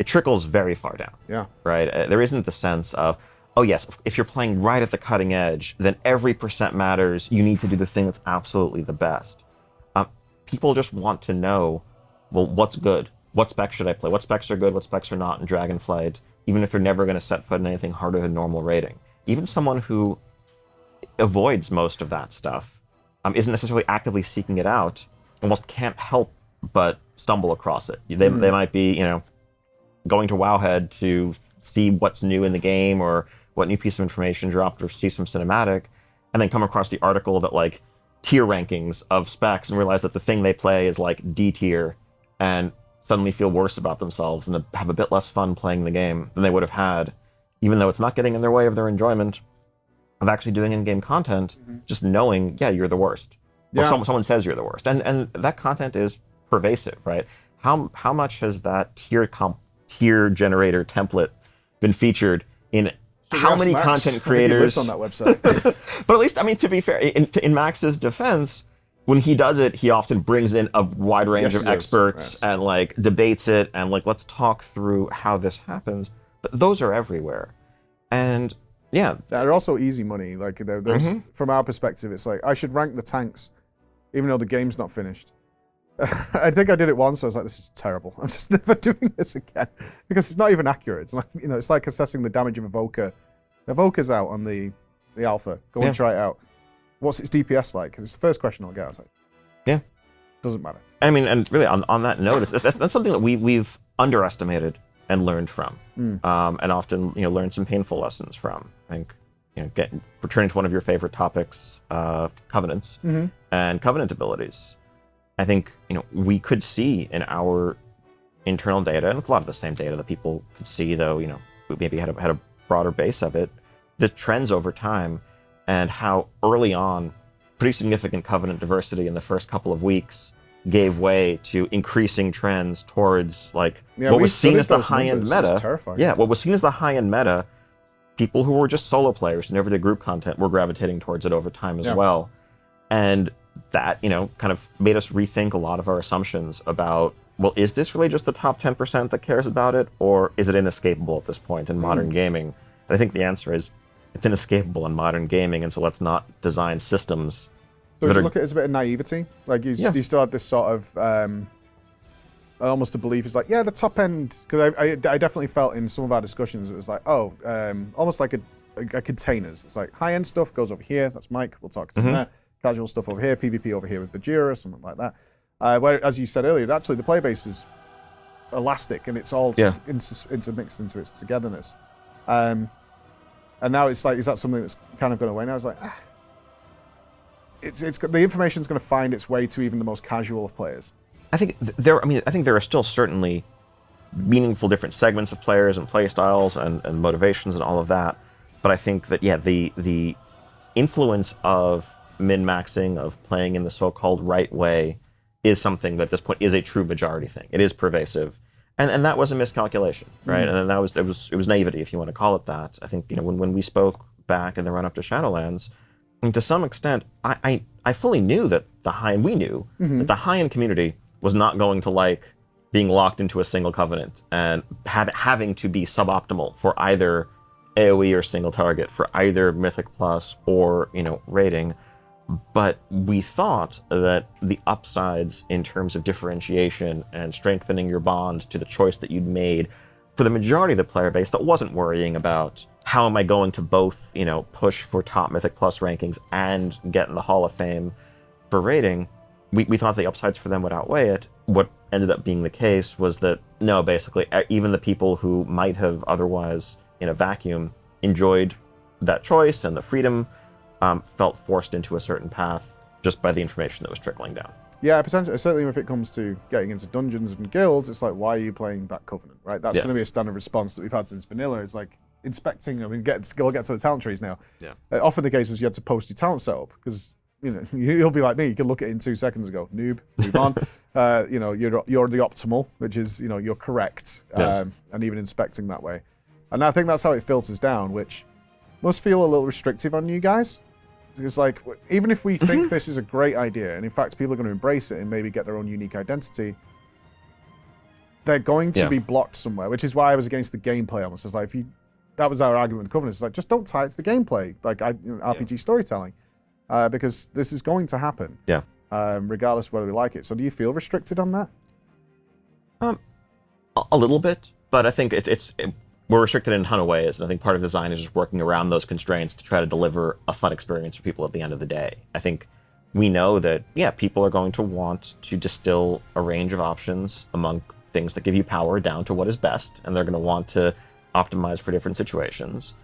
trickles very far down. Yeah. Right. There isn't the sense of, oh yes, if you're playing right at the cutting edge, then every percent matters. You need to do the thing that's absolutely the best. People just want to know, well, what's good? What specs should I play? What specs are good? What specs are not in Dragonflight? Even if they're never going to set foot in anything harder than normal rating. Even someone who avoids most of that stuff, isn't necessarily actively seeking it out, almost can't help but stumble across it. They might be, going to Wowhead to see what's new in the game or what new piece of information dropped or see some cinematic, and then come across the article that like tier rankings of specs and realize that the thing they play is like D tier, and suddenly feel worse about themselves and have a bit less fun playing the game than they would have had, even though it's not getting in their way of their enjoyment of actually doing in-game content, just knowing, you're the worst. Or someone says you're the worst. And that content is pervasive, right? How much has that tier generator template been featured in how many content creators? He lives on that website. But at least, I mean, to be fair, in Max's defense, when he does it, he often brings in a wide range of experts and like debates it and like, let's talk through how this happens. But those are everywhere. And they're also easy money. Like there's, from our perspective, it's like, I should rank the tanks, even though the game's not finished. I think I did it once. I was like, this is terrible. I'm just never doing this again because it's not even accurate. It's like, it's like assessing the damage of Evoker. Evoker's out on the alpha. Go and try it out. What's its DPS like? Because it's the first question I'll get. I was like, doesn't matter. I mean, and really on that note, that's something that we've underestimated and learned from, and often learned some painful lessons from. I think returning to one of your favorite topics, covenants and covenant abilities. I think we could see in our internal data, and a lot of the same data that people could see, though we maybe had a broader base of it, the trends over time, and how early on pretty significant covenant diversity in the first couple of weeks gave way to increasing trends towards like what was seen as the high-end meta. What was seen as the high-end meta, people who were just solo players who never did group content were gravitating towards it over time as well. And that, kind of made us rethink a lot of our assumptions about, well, is this really just the top 10% that cares about it, or is it inescapable at this point in modern gaming? And I think the answer is it's inescapable in modern gaming, and so let's not design systems. So you look at it as a bit of naivety? Like you still have this sort of almost a belief. It's like, the top end, because I definitely felt in some of our discussions, it was like, almost like a containers. It's like high-end stuff goes over here. That's Mike. We'll talk to him there. Casual stuff over here, PvP over here with Bajira, or something like that. Where, as you said earlier, actually the player base is elastic and it's all intermixed into its togetherness. And now it's like, is that something that's kind of gone away now? It's like, it's the information's going to find its way to even the most casual of players. I think there are still certainly meaningful different segments of players and play styles and motivations and all of that. But I think that the influence of min-maxing, of playing in the so-called right way, is something that at this point is a true majority thing. It is pervasive, and that was a miscalculation, right? And then it was naivety, if you want to call it that. I think when we spoke back in the run-up to Shadowlands, and to some extent, I fully knew that that the high-end community was not going to like being locked into a single covenant and having to be suboptimal for either AoE or single target, for either Mythic Plus or rating. But we thought that the upsides in terms of differentiation and strengthening your bond to the choice that you'd made for the majority of the player base that wasn't worrying about how am I going to both, push for top Mythic Plus rankings and get in the Hall of Fame for rating, we thought the upsides for them would outweigh it. What ended up being the case was that, no, basically, even the people who might have otherwise, in a vacuum, enjoyed that choice and the freedom, felt forced into a certain path just by the information that was trickling down. Yeah, potentially. Certainly, if it comes to getting into dungeons and guilds, it's like, why are you playing that Covenant, right? That's going to be a standard response that we've had since vanilla. It's like inspecting. I mean, we'll get to the talent trees now. Yeah. Often the case was you had to post your talent setup because you'll be like me. You can look at it in 2 seconds ago. Noob, move on. You're the optimal, which is you're correct, and even inspecting that way. And I think that's how it filters down, which must feel a little restrictive on you guys. It's like, even if we think this is a great idea, and in fact people are going to embrace it and maybe get their own unique identity, they're going to be blocked somewhere, which is why I was against the gameplay almost. It's like, that was our argument with Covenant. It's like, just don't tie it to the gameplay, like RPG storytelling, because this is going to happen, regardless of whether we like it. So do you feel restricted on that? A little bit, but I think we're restricted in a ton of ways, and I think part of design is just working around those constraints to try to deliver a fun experience for people at the end of the day. I think we know that, people are going to want to distill a range of options among things that give you power down to what is best, and they're going to want to optimize for different situations.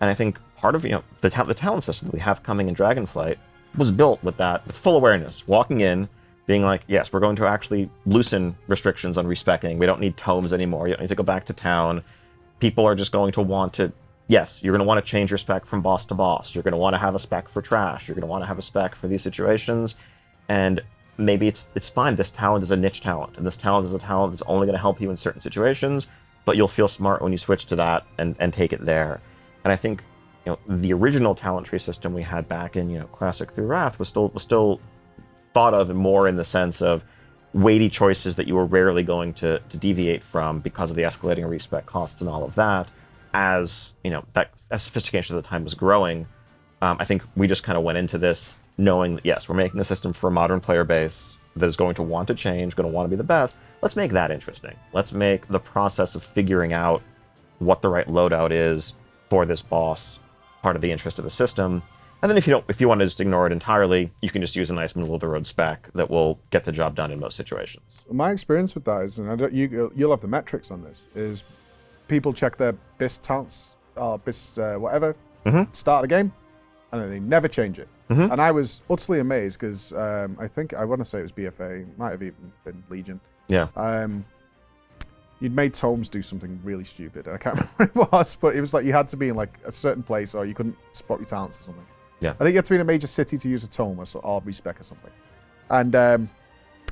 And I think part of the talent system we have coming in Dragonflight was built with full awareness, walking in, being like, yes, we're going to actually loosen restrictions on respeccing. We don't need tomes anymore. You don't need to go back to town. People are just going to want to, yes, you're going to want to change your spec from boss to boss. You're going to want to have a spec for trash. You're going to want to have a spec for these situations. And maybe it's fine. This talent is a niche talent. And this talent is a talent that's only going to help you in certain situations. But you'll feel smart when you switch to that and take it there. And I think, the original talent tree system we had back in, Classic through Wrath was still thought of more in the sense of weighty choices that you were rarely going to deviate from because of the escalating respec costs and all of that. As sophistication at the time was growing, I think we just kind of went into this knowing that, yes, we're making a system for a modern player base that is going to want to change, going to want to be the best. Let's make that interesting. Let's make the process of figuring out what the right loadout is for this boss part of the interest of the system. And then if you want to just ignore it entirely, you can just use a nice middle-of-the-road spec that will get the job done in most situations. My experience with that is, and you'll have the metrics on this, is people check their BIS talents, BIS whatever, start the game, and then they never change it. And I was utterly amazed because I want to say it was BFA, might have even been Legion. Yeah. You'd made tomes do something really stupid. I can't remember what it was, but it was like you had to be in like a certain place or you couldn't spot your talents or something. Yeah. I think you had to be in a major city to use a tome or respec or something. And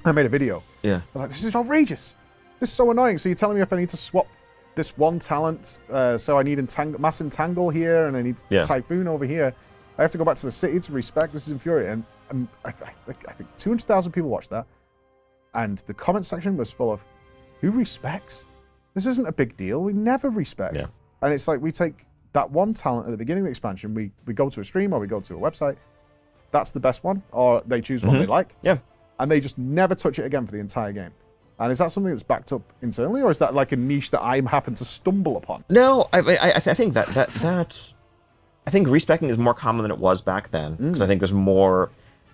I made a video. Yeah. I was like, this is outrageous. This is so annoying. So you're telling me if I need to swap this one talent, so I need mass entangle here and I need typhoon over here, I have to go back to the city to respec. This is infuriating. And I think 200,000 people watched that. And the comment section was full of, who respects? This isn't a big deal. We never respect. Yeah. And it's like we take that one talent at the beginning of the expansion, we go to a stream or we go to a website, that's the best one, or they choose one they like. Yeah. And they just never touch it again for the entire game. And is that something that's backed up internally, or is that like a niche that I happen to stumble upon? No, I think that I think respecking is more common than it was back then, because I think there's more.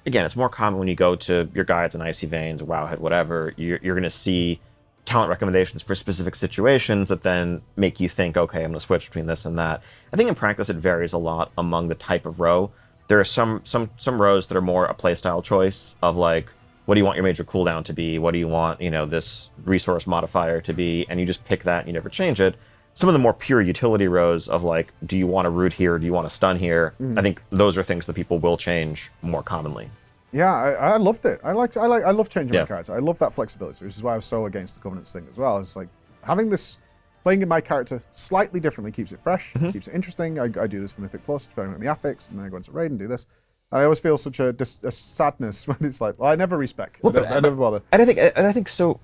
Again, it's more common when you go to your guides and Icy Veins, Wowhead, whatever. You're going to see talent recommendations for specific situations that then make you think, okay, I'm going to switch between this and that. I think in practice it varies a lot among the type of row. There are some rows that are more a playstyle choice of like, what do you want your major cooldown to be? What do you want, this resource modifier to be? And you just pick that and you never change it. Some of the more pure utility rows of like, do you want to root here? Do you want to stun here? I think those are things that people will change more commonly. Yeah, I loved it. I love changing my character. I love that flexibility, which is why I was so against the Covenants thing as well. It's like having this, playing in my character slightly differently keeps it fresh, keeps it interesting. I do this for Mythic Plus, depending on the affix, and then I go into Raid and do this. And I always feel such a sadness when it's like, well, I never respec. I never bother. And I think so.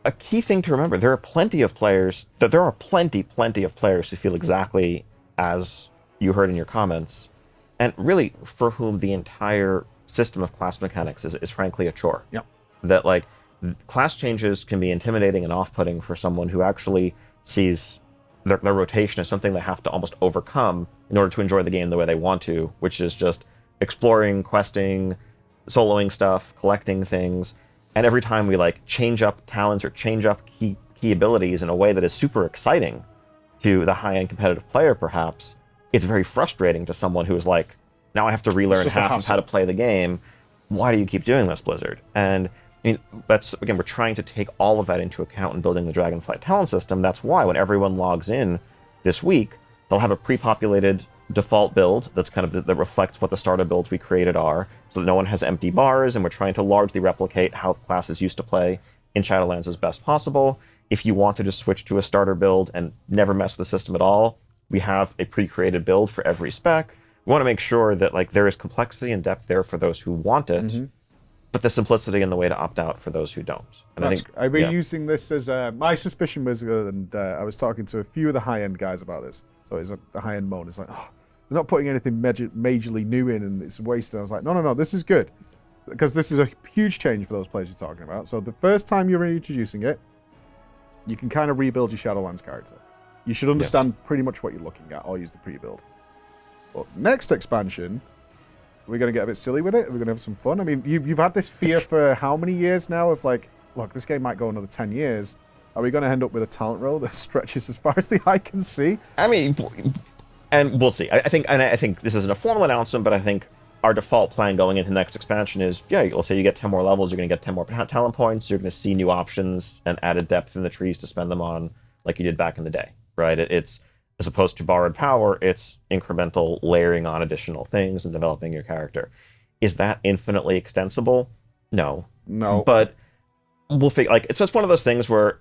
A key thing to remember: there are plenty of players who feel exactly as you heard in your comments, and really for whom the entire system of class mechanics is frankly a chore. Yep. That like class changes can be intimidating and off-putting for someone who actually sees their rotation as something they have to almost overcome in order to enjoy the game the way they want to, which is just exploring, questing, soloing stuff, collecting things. And every time we like change up talents or change up key abilities in a way that is super exciting to the high-end competitive player, perhaps, it's very frustrating to someone who is like, now I have to relearn half of how to play the game. Why do you keep doing this, Blizzard? And I mean, that's, again, we're trying to take all of that into account in building the Dragonflight talent system. That's why when everyone logs in this week, they'll have a pre-populated default build that's kind of that reflects what the starter builds we created are, so that no one has empty bars, and we're trying to largely replicate how classes used to play in Shadowlands as best possible. If you want to just switch to a starter build and never mess with the system at all, we have a pre-created build for every spec. We want to make sure that like there is complexity and depth there for those who want it, but the simplicity and the way to opt out for those who don't. And I've been using this as my suspicion was, and I was talking to a few of the high-end guys about this. So it's a high-end moan. It's like, oh, they're not putting anything majorly new in, and it's wasted. I was like, no, this is good, because this is a huge change for those players you're talking about. So the first time you're introducing it, you can kind of rebuild your Shadowlands character. You should understand pretty much what you're looking at, or use the pre-build. But next expansion, we're going to get a bit silly with it. We're going to have some fun. I mean, you've had this fear for how many years now of like, look, this game might go another 10 years. Are we going to end up with a talent roll that stretches as far as the eye can see? I mean, and we'll see. I think this isn't a formal announcement, but I think our default plan going into the next expansion is, let's say you get 10 more levels, you're going to get 10 more talent points, you're going to see new options and added depth in the trees to spend them on like you did back in the day, right? It's as opposed to borrowed power, it's incremental layering on additional things and developing your character. Is that infinitely extensible? No. But we'll figure, like, it's just one of those things where,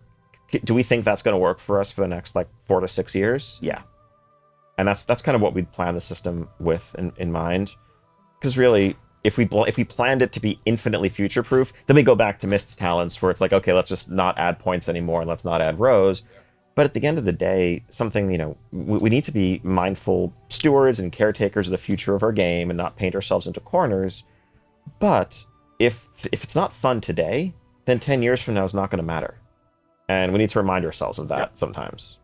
do we think that's going to work for us for the next, like, 4 to 6 years? Yeah. And that's kind of what we'd plan the system with in mind. Because really, if we planned it to be infinitely future-proof, then we go back to Mist's talents, where it's like, okay, let's just not add points anymore, and let's not add rows. But at the end of the day, something, we need to be mindful stewards and caretakers of the future of our game and not paint ourselves into corners. But if it's not fun today, then 10 years from now is not going to matter. And we need to remind ourselves of that sometimes.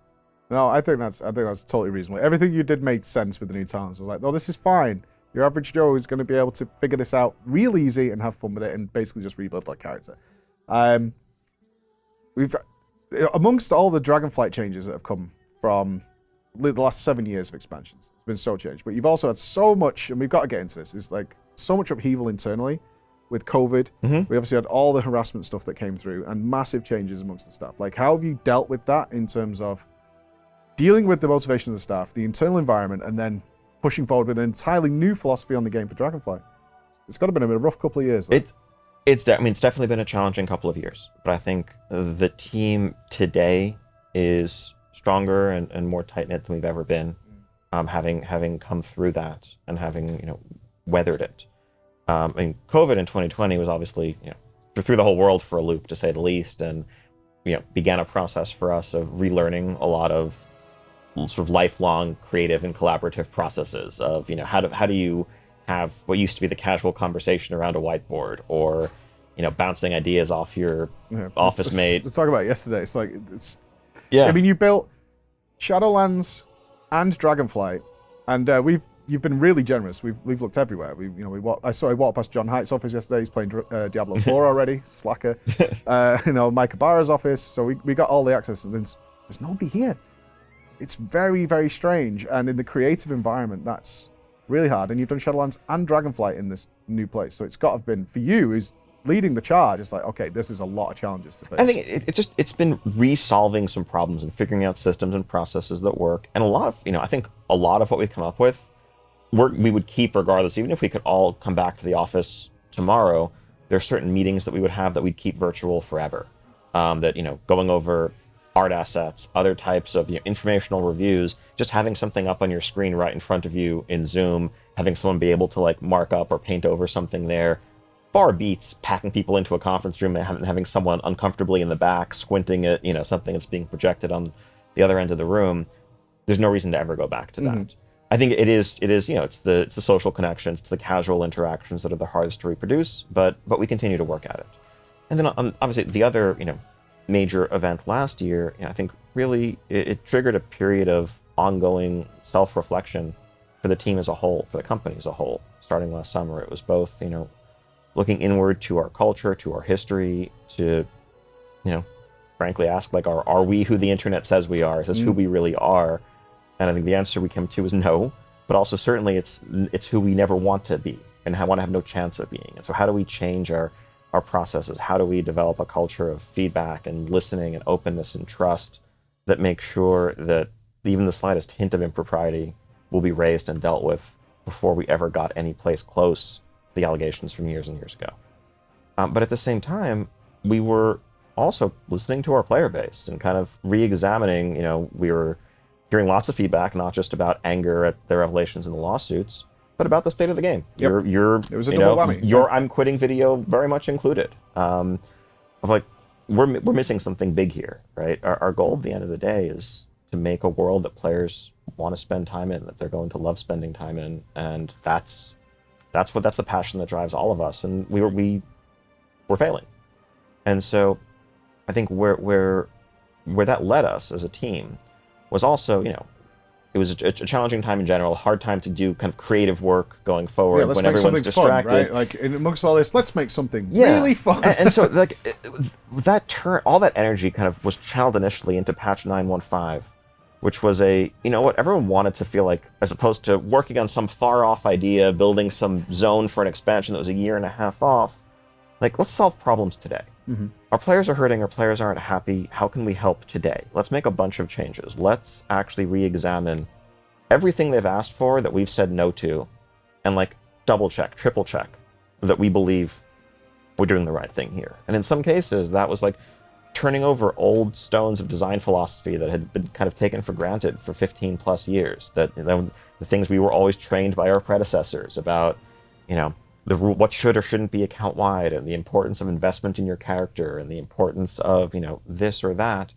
No, I think that's totally reasonable. Everything you did made sense with the new talents. I was like, no, this is fine. Your average Joe is going to be able to figure this out real easy and have fun with it and basically just rebuild that character. Amongst all the Dragonflight changes that have come from the last 7 years of expansions, it's been so changed. But you've also had so much, and we've got to get into this, it's like so much upheaval internally with COVID. We obviously had all the harassment stuff that came through and massive changes amongst the staff. Like, how have you dealt with that in terms of dealing with the motivation of the staff, the internal environment, and then pushing forward with an entirely new philosophy on the game for Dragonflight? It's got to have been a rough couple of years. It's definitely been a challenging couple of years, but I think the team today is stronger and more tight-knit than we've ever been, having come through that and having weathered it. I mean, COVID in 2020 was obviously threw the whole world for a loop, to say the least, and began a process for us of relearning a lot of sort of lifelong creative and collaborative processes of how do you have what used to be the casual conversation around a whiteboard, or bouncing ideas off your office mate. Let's talk about it yesterday. It's like I mean, you built Shadowlands and Dragonflight, and you've been really generous. We've looked everywhere. I walked past John Haight's office yesterday. He's playing Diablo 4 already. Slacker. Mike Ibarra's office. So we got all the access, and there's nobody here. It's very, very strange, and in the creative environment, that's really hard. And you've done Shadowlands and Dragonflight in this new place, so it's got to have been, for you, who's leading the charge, it's like, okay, this is a lot of challenges to face. I think it's been resolving some problems and figuring out systems and processes that work. And a lot of, I think a lot of what we've come up with, we would keep regardless. Even if we could all come back to the office tomorrow, there are certain meetings that we would have that we'd keep virtual forever. Going over art assets, other types of informational reviews, just having something up on your screen right in front of you in Zoom, having someone be able to like mark up or paint over something there, far beats packing people into a conference room and having someone uncomfortably in the back squinting at something that's being projected on the other end of the room. There's no reason to ever go back to that. I think it is it's the social connections, it's the casual interactions that are the hardest to reproduce, but we continue to work at it. And then obviously the other major event last year, I think really it triggered a period of ongoing self-reflection for the team as a whole, for the company as a whole. Starting last summer, it was both looking inward to our culture, to our history, to frankly ask, like, are we who the internet says we are? Is this who we really are? And I think the answer we came to is no, but also certainly it's who we never want to be and want to have no chance of being. And so how do we change our our processes? How do we develop a culture of feedback and listening and openness and trust that makes sure that even the slightest hint of impropriety will be raised and dealt with before we ever got any place close to the allegations from years and years ago? But at the same time, we were also listening to our player base and kind of re-examining, we were hearing lots of feedback, not just about anger at the revelations in the lawsuits, but about the state of the game. Yep. It was a double whammy. Your I'm quitting video very much included. Of like, we're missing something big here, right? Our goal at the end of the day is to make a world that players want to spend time in, that they're going to love spending time in, and that's the passion that drives all of us. And we're failing. And so I think where that led us as a team was also, it was a challenging time in general, a hard time to do kind of creative work going forward when everyone's distracted. Fun, right? Like amongst all this, let's make something really fun. And so like all that energy kind of was channeled initially into patch 9.15, which was what everyone wanted to feel like, as opposed to working on some far off idea, building some zone for an expansion that was a year and a half off. Like, let's solve problems today. Mm-hmm. Our players are hurting, our players aren't happy. How can we help today? Let's make a bunch of changes. Let's actually re-examine everything they've asked for that we've said no to, and like double check, triple check that we believe we're doing the right thing here. And in some cases, that was like turning over old stones of design philosophy that had been kind of taken for granted for 15 plus years. That the things we were always trained by our predecessors about, the rule, what should or shouldn't be account wide, and the importance of investment in your character, and the importance of this or that,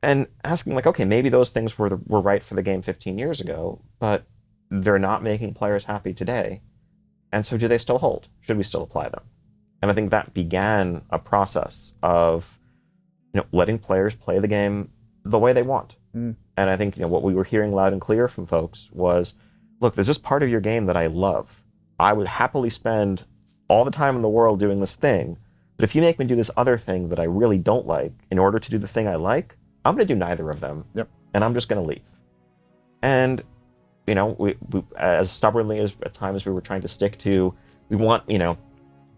and asking like, okay, maybe those things were right for the game 15 years ago, but they're not making players happy today, and so do they still hold? Should we still apply them? And I think that began a process of letting players play the game the way they want. And I think what we were hearing loud and clear from folks was, look, there's this part of your game that I love. I would happily spend all the time in the world doing this thing, but if you make me do this other thing that I really don't like in order to do the thing I like, I'm going to do neither of them, and I'm just going to leave. And, we as stubbornly as at times we were trying to stick to, we want,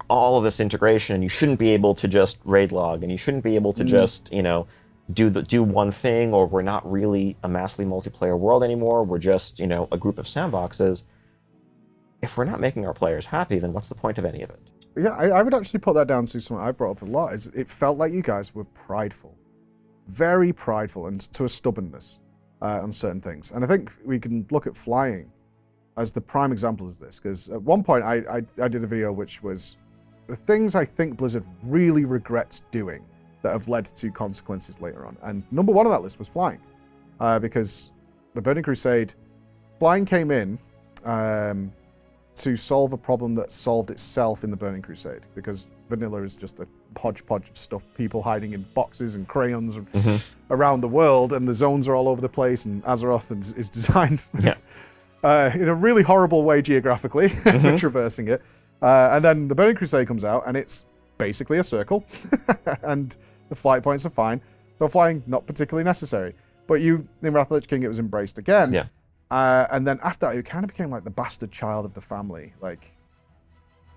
all of this integration, and you shouldn't be able to just raid log, and you shouldn't be able to just, do one thing, or we're not really a massively multiplayer world anymore, we're just, a group of sandboxes. If we're not making our players happy, then what's the point of any of it? Yeah, I would actually put that down to something I've brought up a lot, is it felt like you guys were prideful. Very prideful, and to a stubbornness on certain things. And I think we can look at flying as the prime example of this, because at one point I did a video which was the things I think Blizzard really regrets doing that have led to consequences later on. And number one on that list was flying. Because the Burning Crusade, flying came in to solve a problem that solved itself in the Burning Crusade, because vanilla is just a hodgepodge of stuff, people hiding in boxes and crayons around the world, and the zones are all over the place, and Azeroth is designed in a really horrible way geographically, for traversing it. And then the Burning Crusade comes out, and it's basically a circle, and the flight points are fine, so flying not particularly necessary. But in Wrath of the Lich King, it was embraced again. Yeah. And then after that, it kind of became like the bastard child of the family. Like,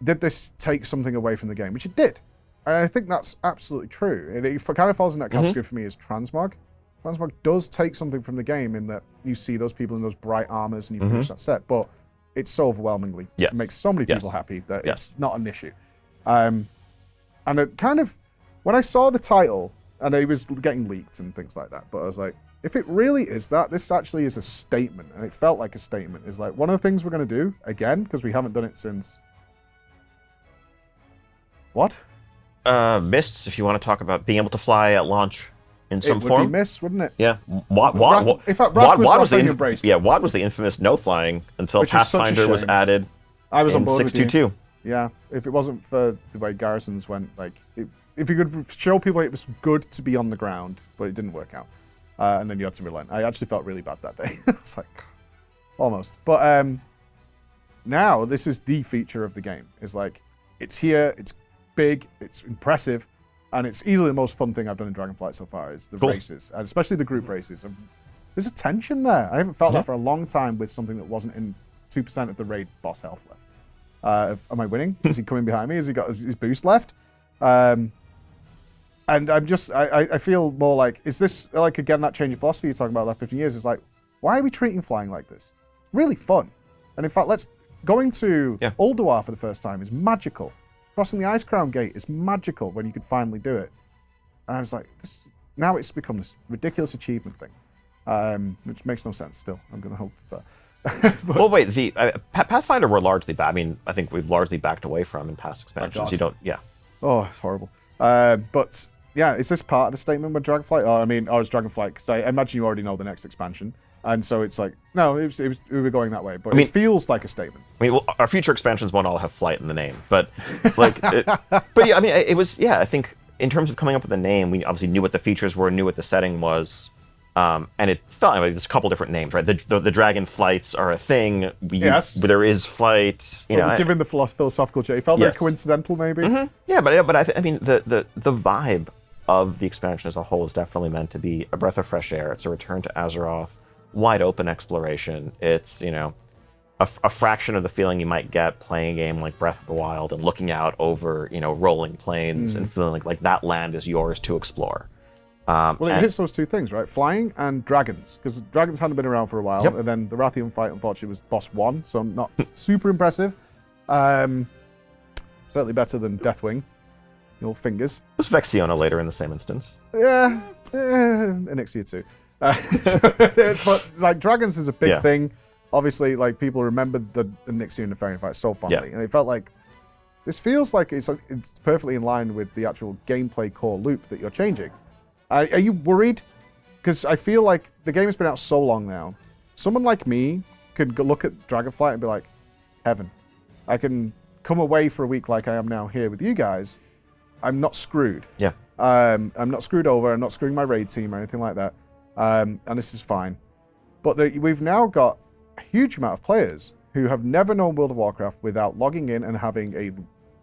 did this take something away from the game? Which it did. And I think that's absolutely true. It kind of falls in that category for me as transmog. Transmog does take something from the game in that you see those people in those bright armors and you finish that set, but it's so overwhelmingly. It makes so many people happy that it's not an issue. And it kind of, when I saw the title, and it was getting leaked and things like that, but I was like, if it really is that, this actually is a statement, and it felt like a statement. It's like, one of the things we're going to do, again, because we haven't done it since... What? Mists, if you want to talk about being able to fly at launch in some form. It would be Mists, wouldn't it? Yeah. Wrath was the embraced. Yeah, WoD was the infamous no flying until Pathfinder was added. I was on board 622. with you. Yeah, if it wasn't for the way garrisons went, like, if you could show people it was good to be on the ground, but it didn't work out. And then you had to relent. I actually felt really bad that day. It's like, almost. But now, this is the feature of the game. It's like, it's here, it's big, it's impressive, and it's easily the most fun thing I've done in Dragonflight so far, is the races, and especially the group races. There's a tension there. I haven't felt that for a long time with something that wasn't in 2% of the raid boss health left. Am I winning? Is he coming behind me? Has he got his boost left? And I feel more like, is this like, again, that change of philosophy you're talking about last 15 years? It's like, why are we treating flying like this? It's really fun. And in fact, going to Ulduar for the first time is magical. Crossing the Ice Crown Gate is magical when you could finally do it. And I was like, now it's become this ridiculous achievement thing, which makes no sense still. I'm going to hope that. Well, wait, the Pathfinder we're largely I mean, I think we've largely backed away from in past expansions. You don't, Oh, it's horrible. But yeah, is this part of the statement with Dragonflight? Or is Dragonflight? Because I imagine you already know the next expansion, and so it's like, no, we were going that way. But it feels like a statement. I mean, well, our future expansions won't all have flight in the name, but like, but yeah, I mean, it was, I think in terms of coming up with a name, we obviously knew what the features were, knew what the setting was. And it felt like there's a couple different names, right? The dragon flights are a thing. There is flight. Given the philosophical change, it felt very coincidental, maybe. Mm-hmm. Yeah, but I mean, the vibe of the expansion as a whole is definitely meant to be a breath of fresh air. It's a return to Azeroth, wide open exploration. It's a fraction of the feeling you might get playing a game like Breath of the Wild and looking out over rolling plains and feeling like that land is yours to explore. It hits those two things, right? Flying and dragons, because dragons hadn't been around for a while, and then the Rathian fight, unfortunately, was boss 1, so not super impressive. Certainly better than Deathwing, your fingers. It was Vexiona later in the same instance. Yeah, Onyxia too. But like dragons is a big thing. Obviously, like people remember the Onyxia and Nefarian fight so fondly, and it felt like this feels like it's perfectly in line with the actual gameplay core loop that you're changing. Are you worried? Because I feel like the game has been out so long now. Someone like me could look at Dragonflight and be like, heaven. I can come away for a week like I am now here with you guys. I'm not screwed. Yeah. I'm not screwed over. I'm not screwing my raid team or anything like that. And this is fine. But we've now got a huge amount of players who have never known World of Warcraft without logging in and having a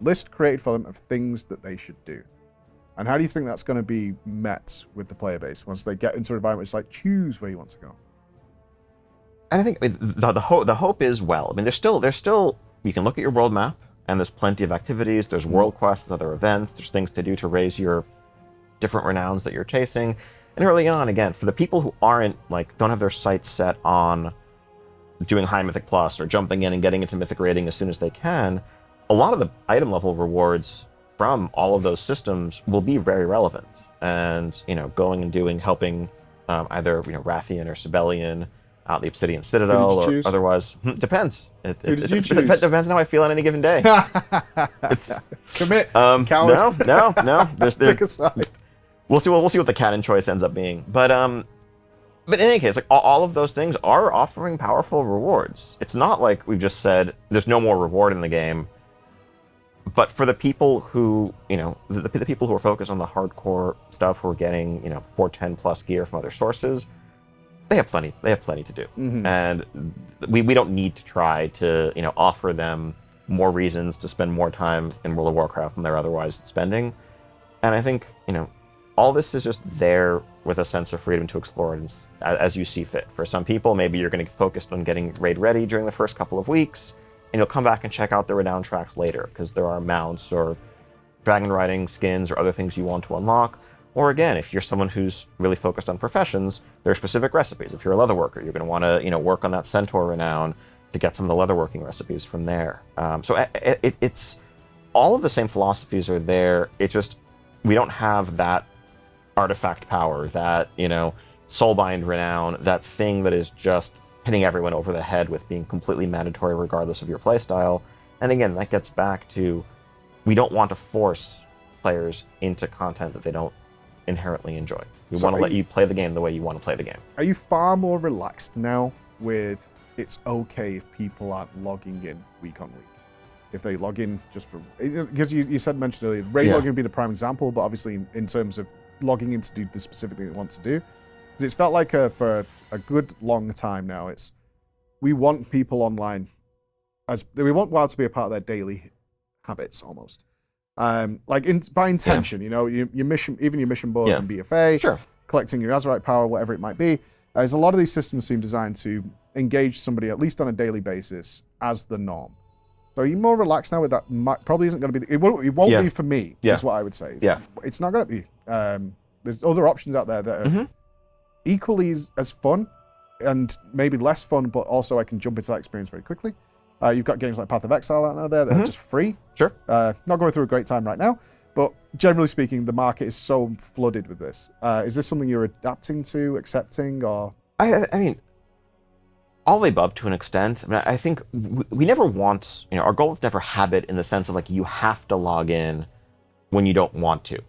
list created for them of things that they should do. And how do you think that's going to be met with the player base once they get into an environment it's like, choose where you want to go? And I think the hope is, I mean, there's still you can look at your world map and there's plenty of activities, there's world quests, other events, there's things to do to raise your different renowns that you're chasing. And early on, again, for the people who don't have their sights set on doing high Mythic Plus or jumping in and getting into Mythic rating as soon as they can, a lot of the item level rewards from all of those systems will be very relevant. And, going and helping either, Rathian or Sibelian out the Obsidian Citadel or otherwise. Depends. It depends on how I feel on any given day. Commit. Coward. No. Pick a side. We'll see what the canon choice ends up being. But in any case, like all of those things are offering powerful rewards. It's not like we've just said there's no more reward in the game. But for the people who, the people who are focused on the hardcore stuff, who are getting, 410 plus gear from other sources, they have plenty to do. Mm-hmm. And we don't need to try to, offer them more reasons to spend more time in World of Warcraft than they're otherwise spending. And I think, all this is just there with a sense of freedom to explore it as you see fit. For some people, maybe you're going to focus on getting raid ready during the first couple of weeks, and you'll come back and check out the renown tracks later, because there are mounts or dragon riding skins or other things you want to unlock. Or again, if you're someone who's really focused on professions, there are specific recipes. If you're a leatherworker, you're going to want to, work on that centaur renown to get some of the leatherworking recipes from there. So it's all of the same philosophies are there. It just, we don't have that artifact power, that, soulbind renown, that thing that is just hitting everyone over the head with being completely mandatory regardless of your playstyle. And again, that gets back to, we don't want to force players into content that they don't inherently enjoy. We want to let you play the game the way you want to play the game. Are you far more relaxed now with it's okay if people aren't logging in week on week? If they log in just for... Because you mentioned earlier, raid logging would be the prime example, but obviously in terms of logging in to do the specific thing they want to do, because it's felt like for a good long time now, we want people online, we want WoW to be a part of their daily habits almost. By intention, your mission, even your mission board and BFA, collecting your Azerite power, whatever it might be. There's a lot of these systems seem designed to engage somebody at least on a daily basis as the norm. So are you more relaxed now with that? Probably isn't going to be. It won't be for me. Is what I would say. It's not going to be. There's other options out there that are equally as fun, and maybe less fun, but also I can jump into that experience very quickly. You've got games like Path of Exile out there that are just free. Sure. Not going through a great time right now, but generally speaking, the market is so flooded with this. Is this something you're adapting to, accepting, or? I mean, all the above to an extent. I mean, I think we never want, our goal is never habit in the sense of like you have to log in when you don't want to.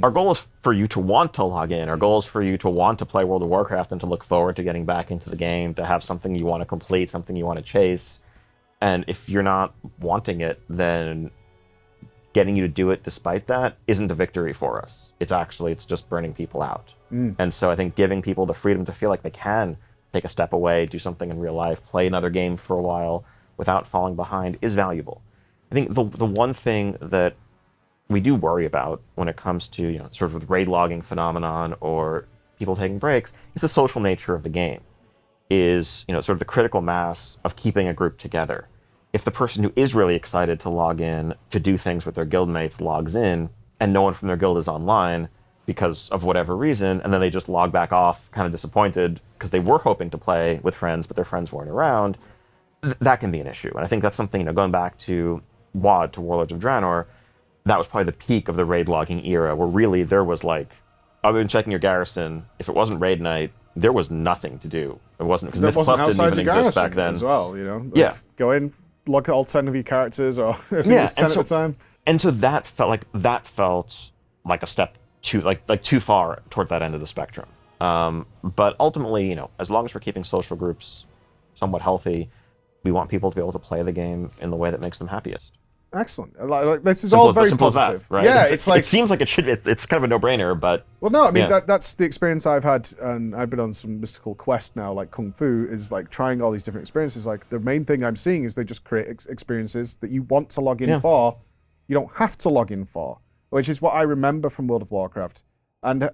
Our goal is for you to want to log in. Our goal is for you to want to play World of Warcraft and to look forward to getting back into the game, to have something you want to complete, something you want to chase. And if you're not wanting it, then getting you to do it despite that isn't a victory for us. It's just burning people out. And so I think giving people the freedom to feel like they can take a step away, do something in real life, play another game for a while without falling behind is valuable. I think the one thing that we do worry about when it comes to sort of the raid logging phenomenon or people taking breaks is the social nature of the game, is sort of the critical mass of keeping a group together. If the person who is really excited to log in to do things with their guildmates logs in and no one from their guild is online because of whatever reason, and then they just log back off kind of disappointed because they were hoping to play with friends but their friends weren't around, that can be an issue. And I think that's something, going back to WoD, to Warlords of Draenor, that was probably the peak of the raid logging era, where really there was like, other than checking your garrison, if it wasn't raid night, there was nothing to do. It wasn't, because Myth Plus didn't even exist back then. As well, go in, log at all 10 of your characters, or I think it was 10 at the time. And so that felt like a step too far toward that end of the spectrum. But ultimately, as long as we're keeping social groups somewhat healthy, we want people to be able to play the game in the way that makes them happiest. Excellent. This is all very positive, right? Yeah, it's like, it seems like it should. It's kind of a no-brainer, but well, no, I mean that's the experience I've had, and I've been on some mystical quest now, like Kung Fu, is like trying all these different experiences. Like the main thing I'm seeing is they just create experiences that you want to log in for, you don't have to log in for, which is what I remember from World of Warcraft. And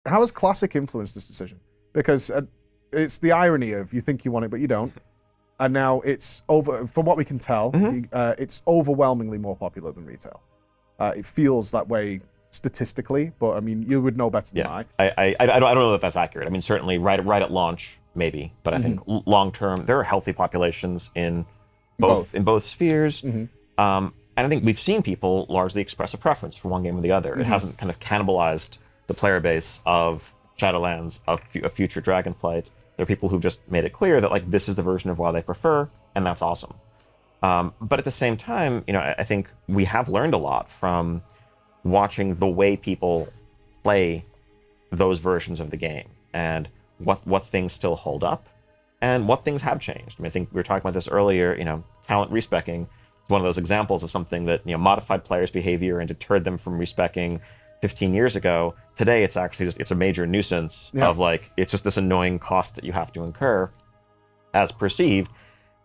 how has Classic influenced this decision? Because it's the irony of you think you want it, but you don't. And now it's from what we can tell, it's overwhelmingly more popular than retail. It feels that way statistically, but I mean, you would know better than I. I don't know if that's accurate. I mean, certainly right at launch, maybe, but I think long term, there are healthy populations in both spheres. And I think we've seen people largely express a preference for one game or the other. It hasn't kind of cannibalized the player base of Shadowlands, of future Dragonflight. There are people who've just made it clear that like this is the version of WoW they prefer, and that's awesome. But at the same time, I think we have learned a lot from watching the way people play those versions of the game, and what things still hold up, and what things have changed. I mean, I think we were talking about this earlier. Talent respecking is one of those examples of something that modified players' behavior and deterred them from respecking 15 years ago. Today, it's actually it's a major nuisance of like, it's just this annoying cost that you have to incur as perceived.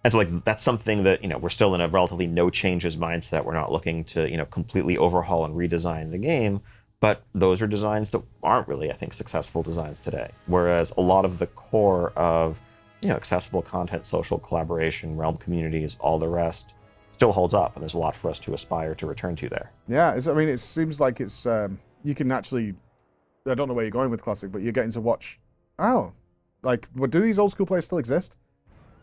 And so like, that's something that, we're still in a relatively no changes mindset. We're not looking to, completely overhaul and redesign the game, but those are designs that aren't really, I think, successful designs today. Whereas a lot of the core of, accessible content, social collaboration, realm communities, all the rest still holds up. And there's a lot for us to aspire to return to there. Yeah. It seems like it's, you can actually, I don't know where you're going with Classic, but you're getting to watch, do these old school players still exist?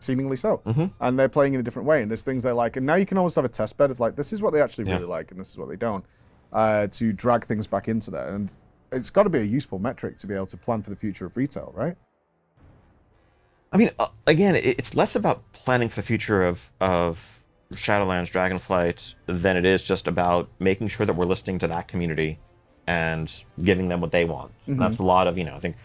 Seemingly so. And they're playing in a different way, and there's things they like. And now you can almost have a test bed of like, this is what they actually really like, and this is what they don't, to drag things back into that. And it's got to be a useful metric to be able to plan for the future of retail, right? I mean, again, it's less about planning for the future of Shadowlands, Dragonflight, than it is just about making sure that we're listening to that community and giving them what they want. And that's a lot of, I think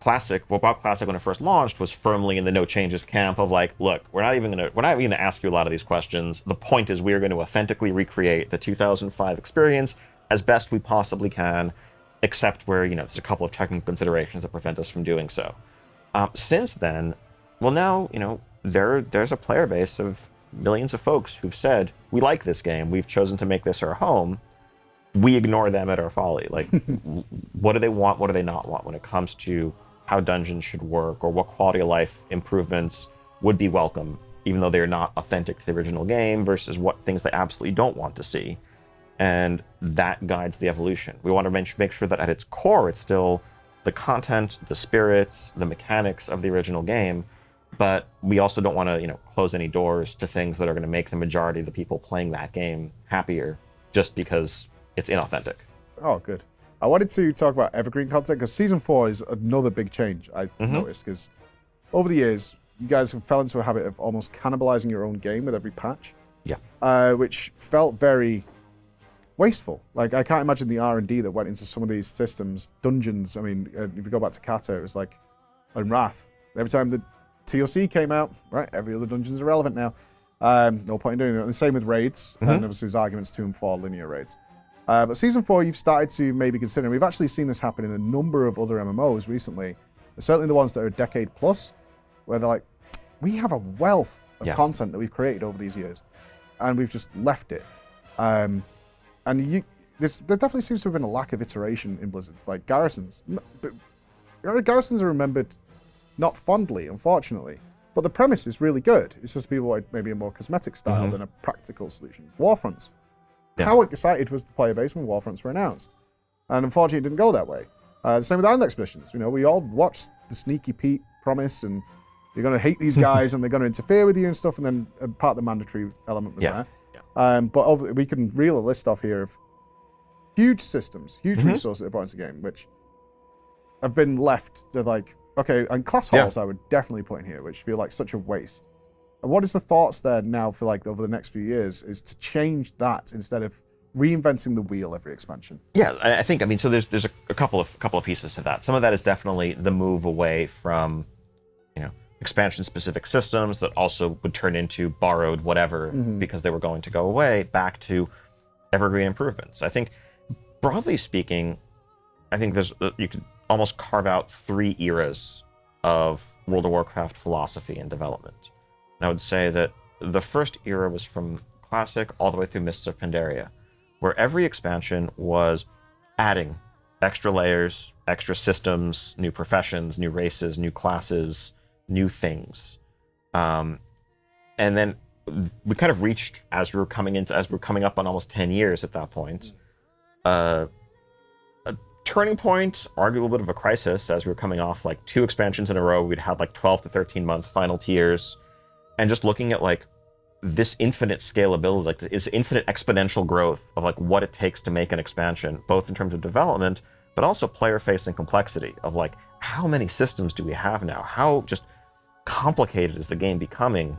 WoW Classic when it first launched was firmly in the no changes camp of like, look, we're not even gonna ask you a lot of these questions. The point is we're going to authentically recreate the 2005 experience as best we possibly can, except where, there's a couple of technical considerations that prevent us from doing so. Since then, well now, there's a player base of millions of folks who've said, we like this game, we've chosen to make this our home. We ignore them at our folly. Like, what do they want? What do they not want when it comes to how dungeons should work, or what quality of life improvements would be welcome even though they're not authentic to the original game, versus what things they absolutely don't want to see. And that guides the evolution. We want to make sure that at its core, it's still the content, the spirits, the mechanics of the original game, but we also don't want to, close any doors to things that are going to make the majority of the people playing that game happier just because it's inauthentic. Oh, good. I wanted to talk about Evergreen content because Season 4 is another big change I've noticed, because over the years, you guys have fell into a habit of almost cannibalizing your own game with every patch. Yeah. Which felt very wasteful. Like, I can't imagine the R&D that went into some of these systems. Dungeons, I mean, if you go back to Kata, it was like, in Wrath, every time the TOC came out, right, every other dungeon is irrelevant now. No point in doing it. And the same with raids, and obviously there's arguments 2 and 4 linear raids. But Season 4, you've started to maybe consider, and we've actually seen this happen in a number of other MMOs recently, certainly the ones that are a decade plus, where they're like, we have a wealth of content that we've created over these years, and we've just left it. And there definitely seems to have been a lack of iteration in Blizzard. Like Garrisons. Garrisons are remembered not fondly, unfortunately, but the premise is really good. It's just people want maybe a more cosmetic style than a practical solution. Warfronts. Yeah. How excited was the player base when Warfronts were announced? And unfortunately, it didn't go that way. Same with Island Expeditions. We all watched the Sneaky Pete promise, and you're going to hate these guys, and they're going to interfere with you and stuff, and then part of the mandatory element was there. Yeah. But we can reel a list off here of huge systems, huge resources that are brought into the game, which have been left to like, okay, and class halls I would definitely put in here, which feel like such a waste. And what is the thoughts there now for like over the next few years is to change that instead of reinventing the wheel every expansion? Yeah, I think, so there's a couple of pieces to that. Some of that is definitely the move away from, expansion-specific systems that also would turn into borrowed whatever because they were going to go away, back to evergreen improvements. I think, broadly speaking, you could almost carve out 3 eras of World of Warcraft philosophy and development. And I would say that the first era was from Classic all the way through Mists of Pandaria, where every expansion was adding extra layers, extra systems, new professions, new races, new classes, new things. And then we kind of reached, as we were coming up on almost 10 years at that point, a turning point, arguably a little bit of a crisis, as we were coming off like 2 expansions in a row. We'd had like 12 to 13 month final tiers, and just looking at like this infinite scalability, like this infinite exponential growth of like what it takes to make an expansion, both in terms of development, but also player-facing complexity of like, how many systems do we have now? How just complicated is the game becoming?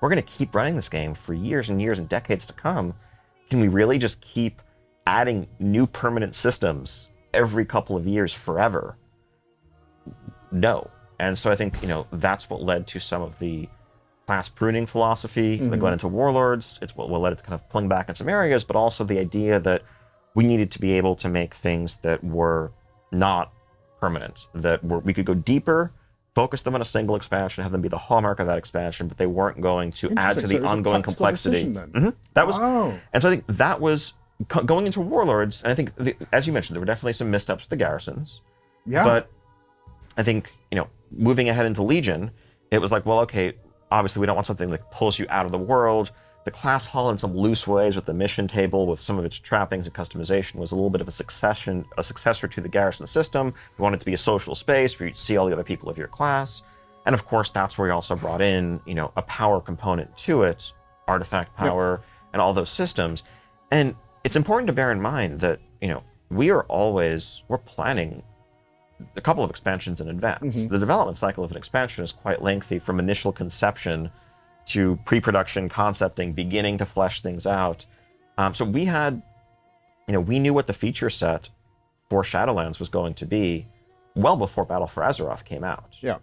We're going to keep running this game for years and years and decades to come. Can we really just keep adding new permanent systems every couple of years forever? No. And so I think, that's what led to some of the class pruning philosophy that went into Warlords. It's what led it to kind of pulling back in some areas, but also the idea that we needed to be able to make things that were not permanent, we could go deeper, focus them on a single expansion, have them be the hallmark of that expansion, but they weren't going to add to the ongoing complexity. That was, and so I think that was going into Warlords. And I think, as you mentioned, there were definitely some missteps with the garrisons. Yeah. But I think, moving ahead into Legion, it was like, well, okay, obviously we don't want something that pulls you out of the world. The class hall in some loose ways with the mission table, with some of its trappings and customization, was a little bit of a successor to the garrison system. We wanted it to be a social space where you'd see all the other people of your class. And of course, that's where we also brought in, a power component to it, artifact power, and all those systems. And it's important to bear in mind that, we're planning a couple of expansions in advance. The development cycle of an expansion is quite lengthy, from initial conception to pre-production, concepting, beginning to flesh things out. So we had, we knew what the feature set for Shadowlands was going to be well before Battle for Azeroth came out. Yeah.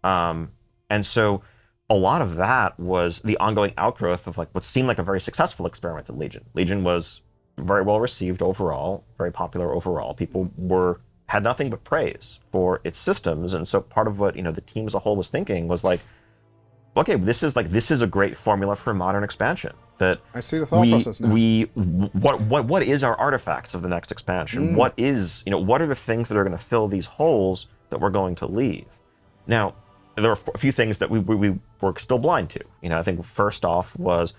And so a lot of that was the ongoing outgrowth of like what seemed like a very successful experiment in Legion. Legion was very well received overall, very popular overall. People had nothing but praise for its systems. And so part of what, the team as a whole was thinking was like, okay, this is a great formula for a modern expansion. That I see the thought process now. What is our artifacts of the next expansion? What are the things that are going to fill these holes that we're going to leave? Now, there were a few things that we were still blind to. I think first off was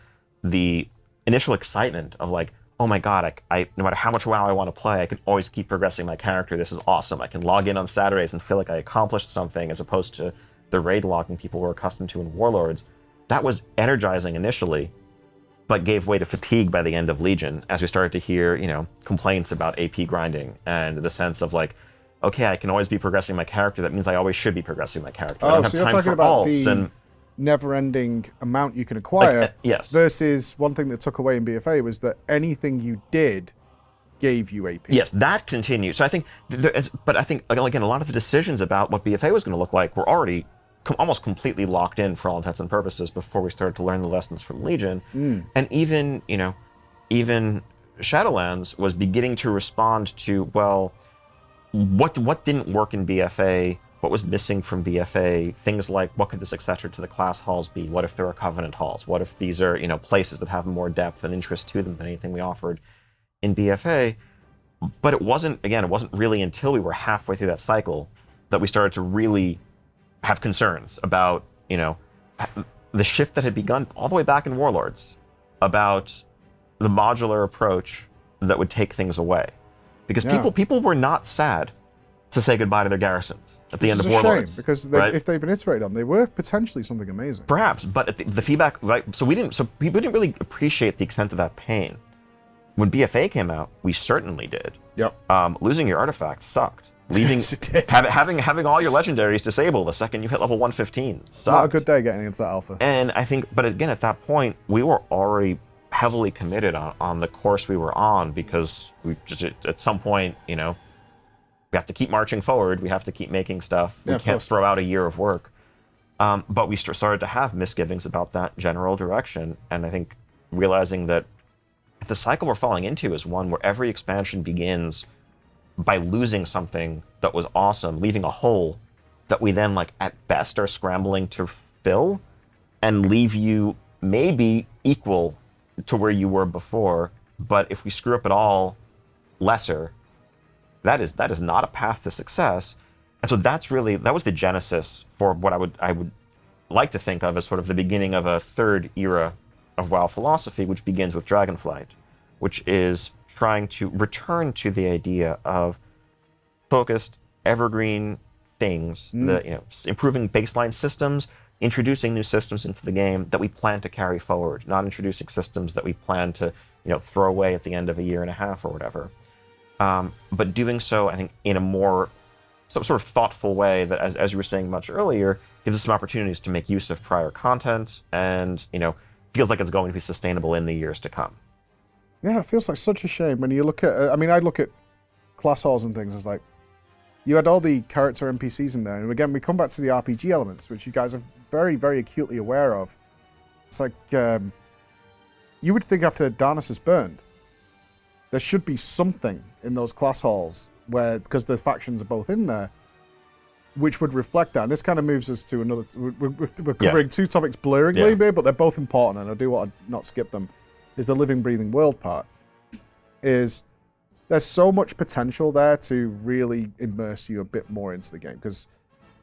the initial excitement of like, oh my god, I no matter how much WoW I want to play, I can always keep progressing my character. This is awesome. I can log in on Saturdays and feel like I accomplished something, as opposed to the raid logging people were accustomed to in Warlords. That was energizing initially, but gave way to fatigue by the end of Legion, as we started to hear, complaints about AP grinding and the sense of like, okay, I can always be progressing my character. That means I always should be progressing my character. I don't have so you're time talking for about alts the never-ending amount you can acquire. Yes. Versus one thing that took away in BFA was that anything you did gave you AP. Yes, that continued. So I think, but I think again, a lot of the decisions about what BFA was going to look like were already almost completely locked in for all intents and purposes before we started to learn the lessons from Legion. And even Shadowlands was beginning to respond to, well, what didn't work in BFA, what was missing from BFA, things like what could the successor to the class halls be? What if there are Covenant halls? What if these are places that have more depth and interest to them than anything we offered in BFA? But it wasn't really until we were halfway through that cycle that we started to really have concerns about the shift that had begun all the way back in Warlords, about the modular approach that would take things away, because people were not sad to say goodbye to their garrisons at the end of Warlords. Shame, because if they've been iterated on, they were potentially something amazing. Perhaps, but the feedback, right? So people didn't really appreciate the extent of that pain. When BFA came out, we certainly did. Yep. Losing your artifacts sucked. Leaving, having all your legendaries disabled the second you hit level 115 sucked. Not a good day getting into that alpha. And I think, but again, at that point, we were already heavily committed on the course we were on, because we just, at some point, we have to keep marching forward. We have to keep making stuff. We can't throw out a year of work. But we started to have misgivings about that general direction. And I think realizing that the cycle we're falling into is one where every expansion begins by losing something that was awesome, leaving a hole that we then, like, at best are scrambling to fill, and leave you maybe equal to where you were before, but if we screw up at all, lesser. That is not a path to success. And so that was the genesis for what I would like to think of as sort of the beginning of a third era of WoW philosophy, which begins with Dragonflight, which is trying to return to the idea of focused, evergreen things, improving baseline systems, introducing new systems into the game that we plan to carry forward, not introducing systems that we plan to, throw away at the end of a year and a half or whatever. But doing so, I think, in a more sort of thoughtful way that, as you were saying much earlier, gives us some opportunities to make use of prior content and, feels like it's going to be sustainable in the years to come. Yeah, it feels like such a shame when you look at, I look at class halls and things, it's like, you had all the character NPCs in there, and again, we come back to the RPG elements, which you guys are very, very acutely aware of. It's like, you would think after Darnus is burned, there should be something in those class halls where, because the factions are both in there, which would reflect that. And this kind of moves us to another, we're covering two topics blurringly, but they're both important, and I do want to not skip them. Is the living, breathing world part. There's so much potential there to really immerse you a bit more into the game, because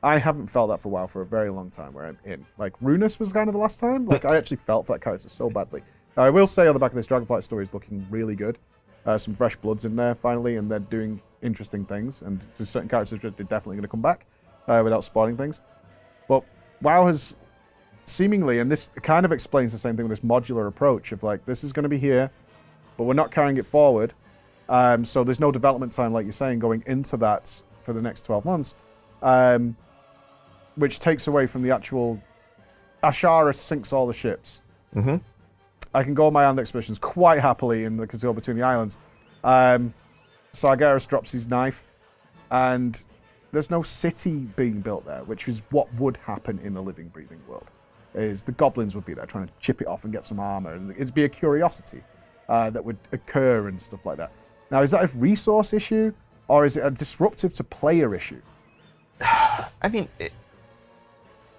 I haven't felt that for a while, for a very long time, where I'm in. Like, Runus was kind of the last time. Like, I actually felt for that character so badly. Now, I will say on the back of this, Dragonflight story is looking really good. Some fresh bloods in there, finally, and they're doing interesting things. And there's certain characters that are definitely going to come back without spoiling things. But WoW has seemingly, and this kind of explains the same thing with this modular approach of, like, this is going to be here, but we're not carrying it forward. So there's no development time, like you're saying, going into that for the next 12 months, which takes away from the actual... Ashara sinks all the ships. Mm-hmm. I can go on my hand expeditions quite happily in the Kazoo between the islands. Sargeras drops his knife, and there's no city being built there, which is what would happen in a living, breathing world. Is the goblins would be there trying to chip it off and get some armor, and it'd be a curiosity that would occur and stuff like that. Now, is that a resource issue, or is it a disruptive to player issue? I mean,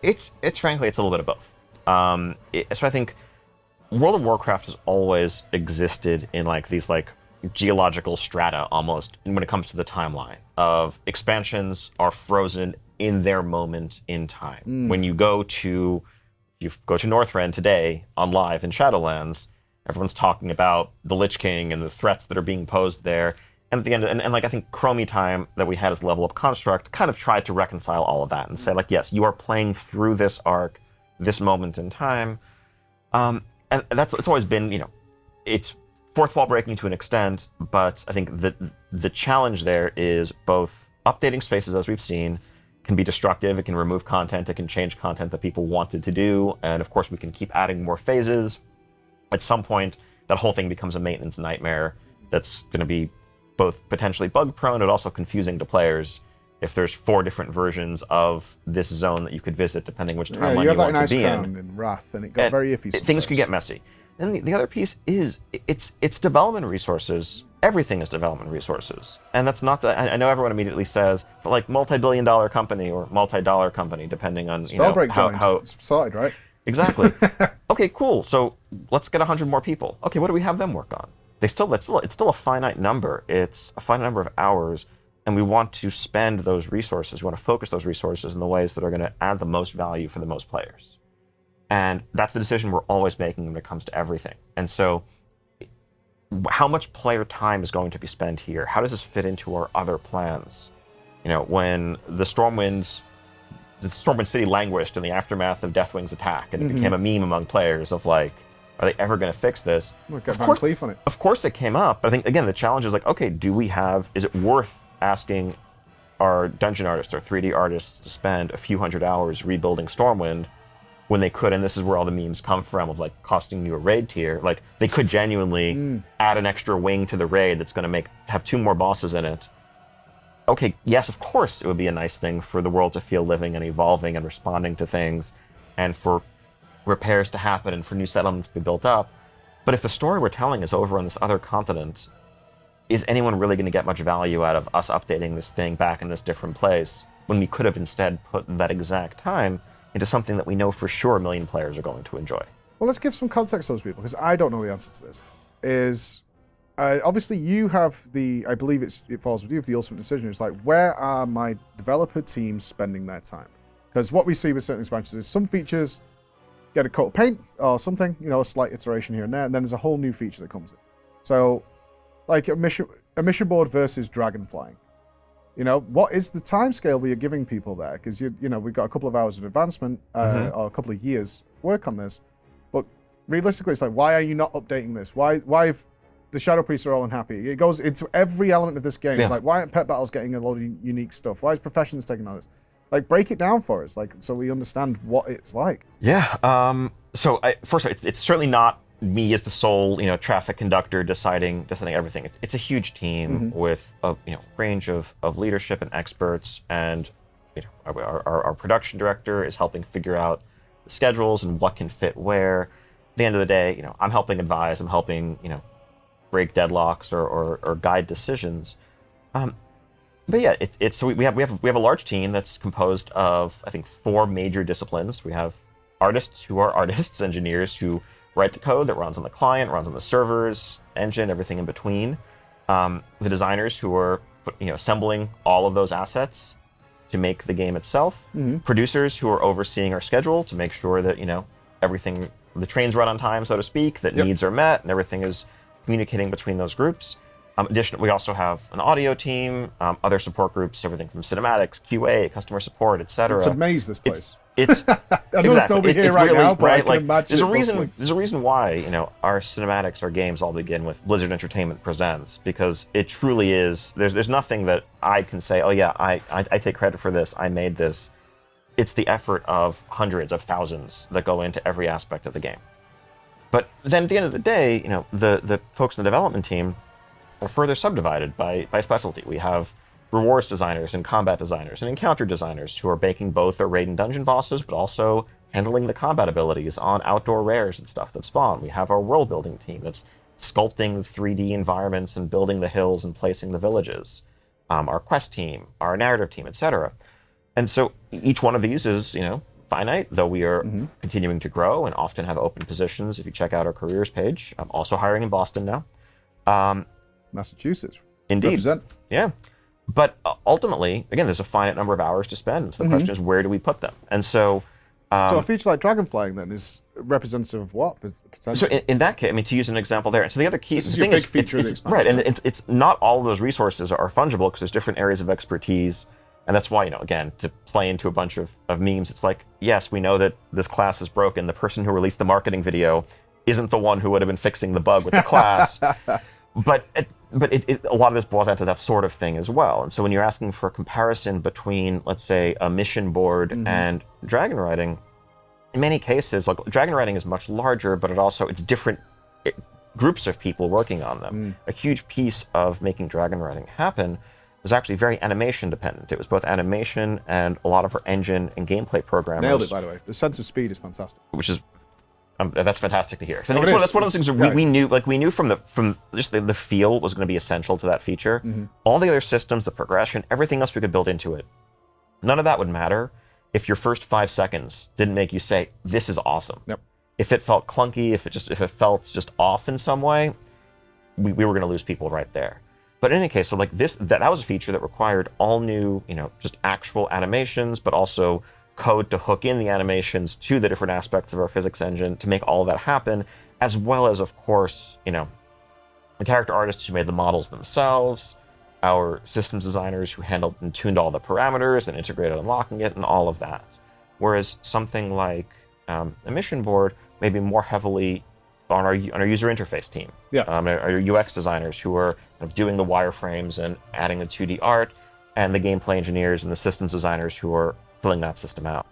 it's frankly, it's a little bit of both. So I think World of Warcraft has always existed in, like, these, like, geological strata almost when it comes to the timeline of expansions are frozen in their moment in time. When you go to Northrend today on live in Shadowlands, everyone's talking about the Lich King and the threats that are being posed there. And at the end, and like I think Chromie Time that we had as Level Up Construct kind of tried to reconcile all of that and say, like, yes, you are playing through this arc, this moment in time. And it's always been, it's fourth wall breaking to an extent, but I think that the challenge there is both updating spaces, as we've seen, can be destructive. It can remove content. It can change content that people wanted to do. And of course, we can keep adding more phases. At some point, that whole thing becomes a maintenance nightmare that's going to be both potentially bug prone and also confusing to players if there's 4 different versions of this zone that you could visit depending which timeline you want to be in Wrath, and it got very iffy sometimes. Things could get messy. And the other piece is it's development resources. Everything is development resources. And that's not I know everyone immediately says, but like multi-billion-dollar company or multi-dollar company, depending on how it's sorted, right? Exactly. Okay, cool. So let's get 100 more people. Okay, what do we have them work on? It's still a finite number. It's a finite number of hours, and we want to spend those resources. We want to focus those resources in the ways that are going to add the most value for the most players. And that's the decision we're always making when it comes to everything. And so how much player time is going to be spent here? How does this fit into our other plans? When the Stormwind City languished in the aftermath of Deathwing's attack, and it became a meme among players of like, are they ever going to fix this? Of course it came up. But I think, again, the challenge is like, okay, is it worth asking our dungeon artists or 3D artists to spend a few hundred hours rebuilding Stormwind when they could, and this is where all the memes come from of like costing you a raid tier, like they could genuinely add an extra wing to the raid that's going to have 2 more bosses in it. Okay, yes, of course it would be a nice thing for the world to feel living and evolving and responding to things, and for repairs to happen and for new settlements to be built up. But if the story we're telling is over on this other continent, is anyone really going to get much value out of us updating this thing back in this different place when we could have instead put that exact time into something that we know for sure a million players are going to enjoy? Well, let's give some context to those people, because I don't know the answer to this. Obviously you have I believe it falls with you, the ultimate decision. It's like, where are my developer teams spending their time? Because what we see with certain expansions is some features get a coat of paint or something, a slight iteration here and there, and then there's a whole new feature that comes in. So, like a mission board versus dragonflying. What is the time scale we are giving people there? Because we've got a couple of hours of advancement or a couple of years work on this, but realistically, it's like, why are you not updating this? Why if the Shadow Priests are all unhappy? It goes into every element of this game. Yeah. It's like, why aren't pet battles getting a lot of unique stuff? Why is Professions taking on this? Like, break it down for us, like, so we understand what it's like. Yeah. So first of all, it's certainly not me as the sole, traffic conductor deciding everything. It's a huge team with a range of leadership and experts, and our production director is helping figure out the schedules and what can fit where. At the end of the day, I'm helping advise. I'm helping break deadlocks or guide decisions. But yeah, so we have a large team that's composed of, I think, 4 major disciplines. We have artists who are artists, engineers who write the code that runs on the client, runs on the servers, engine, everything in between. The designers who are assembling all of those assets to make the game itself. Producers who are overseeing our schedule to make sure that everything, the trains run on time, so to speak, that needs are met, and everything is communicating between those groups. Additionally, we also have an audio team, other support groups, everything from cinematics, QA, customer support, etc. It's a maze, this place. It's I know it's nobody here right now, but I can imagine there's a reason why our cinematics, our games all begin with Blizzard Entertainment Presents, because it truly is. There's nothing that I can say, oh yeah, I take credit for this, I made this. It's the effort of hundreds of thousands that go into every aspect of the game. But then at the end of the day, the folks in the development team are further subdivided by specialty. We have rewards designers and combat designers and encounter designers who are making both our raid and dungeon bosses, but also handling the combat abilities on outdoor rares and stuff that spawn. We have our world building team that's sculpting 3D environments and building the hills and placing the villages. Our quest team, our narrative team, etc. And so each one of these is, finite, though we are continuing to grow and often have open positions. If you check out our careers page, I'm also hiring in Boston now. Massachusetts. Indeed. Represent. Yeah. But ultimately, again, there's a finite number of hours to spend. So the question is, where do we put them? And so... so a feature like Dragonflying then is representative of what? So in that case, I mean, to use an example there, and so the other key this is thing your big is, feature it's, of the expansion, right, and it's not all of those resources are fungible because there's different areas of expertise, and that's why, again, to play into a bunch of memes, it's like, yes, we know that this class is broken. The person who released the marketing video isn't the one who would have been fixing the bug with the class, but a lot of this boils down to that sort of thing as well. And so when you're asking for a comparison between, let's say, a mission board and dragon riding, in many cases, like dragon riding is much larger, but it's different groups of people working on them. A huge piece of making dragon riding happen was actually very animation dependent. It was both animation and a lot of our engine and gameplay programmers. Nailed it, by the way. The sense of speed is fantastic. Which is that's fantastic to hear. So I think that's one of those things that we knew from just the feel was going to be essential to that feature. All the other systems, the progression, everything else we could build into it. None of that would matter if your first 5 seconds didn't make you say, this is awesome. Yep. If it felt clunky, if it felt just off in some way, we were going to lose people right there. But in any case, so like that was a feature that required all new, just actual animations, but also code to hook in the animations to the different aspects of our physics engine to make all of that happen, as well as, of course, the character artists who made the models themselves, our systems designers who handled and tuned all the parameters and integrated unlocking it and all of that. Whereas something like a mission board may be more heavily on our user interface team. Yeah. Our UX designers who are kind of doing the wireframes and adding the 2D art, and the gameplay engineers and the systems designers who are filling that system out.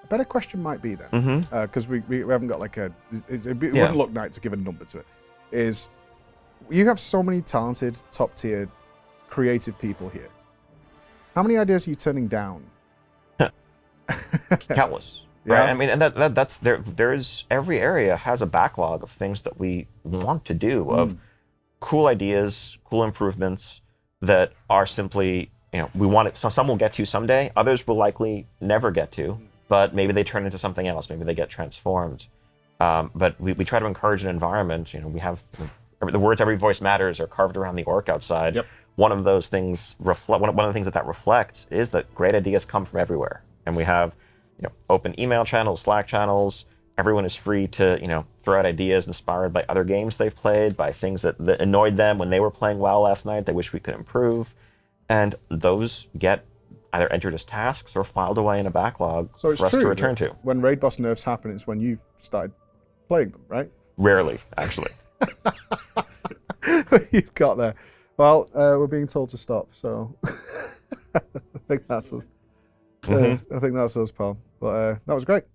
A better question might be then, because we haven't got like it wouldn't look nice to give a number to it, is you have so many talented, top tier, creative people here. How many ideas are you turning down? Countless. Yeah. Right? I mean, and that's there's every area has a backlog of things that we want to do, of cool ideas, cool improvements that are simply, we want it. So some will get to someday, others will likely never get to, but maybe they turn into something else, maybe they get transformed. But we try to encourage an environment. We have the words "every voice matters" are carved around the orc outside. Yep. One of those things one of the things that reflects is that great ideas come from everywhere, and we have open email channels, Slack channels. Everyone is free to throw out ideas inspired by other games they've played, by things that annoyed them when they were playing WoW last night. They wish we could improve, and those get either entered as tasks or filed away in a backlog so it's for us true to return to. When raid boss nerfs happen, it's when you've started playing them, right? Rarely, actually. You've got there. Well, we're being told to stop, so I think that's us. I think that's us, pal. But that was great.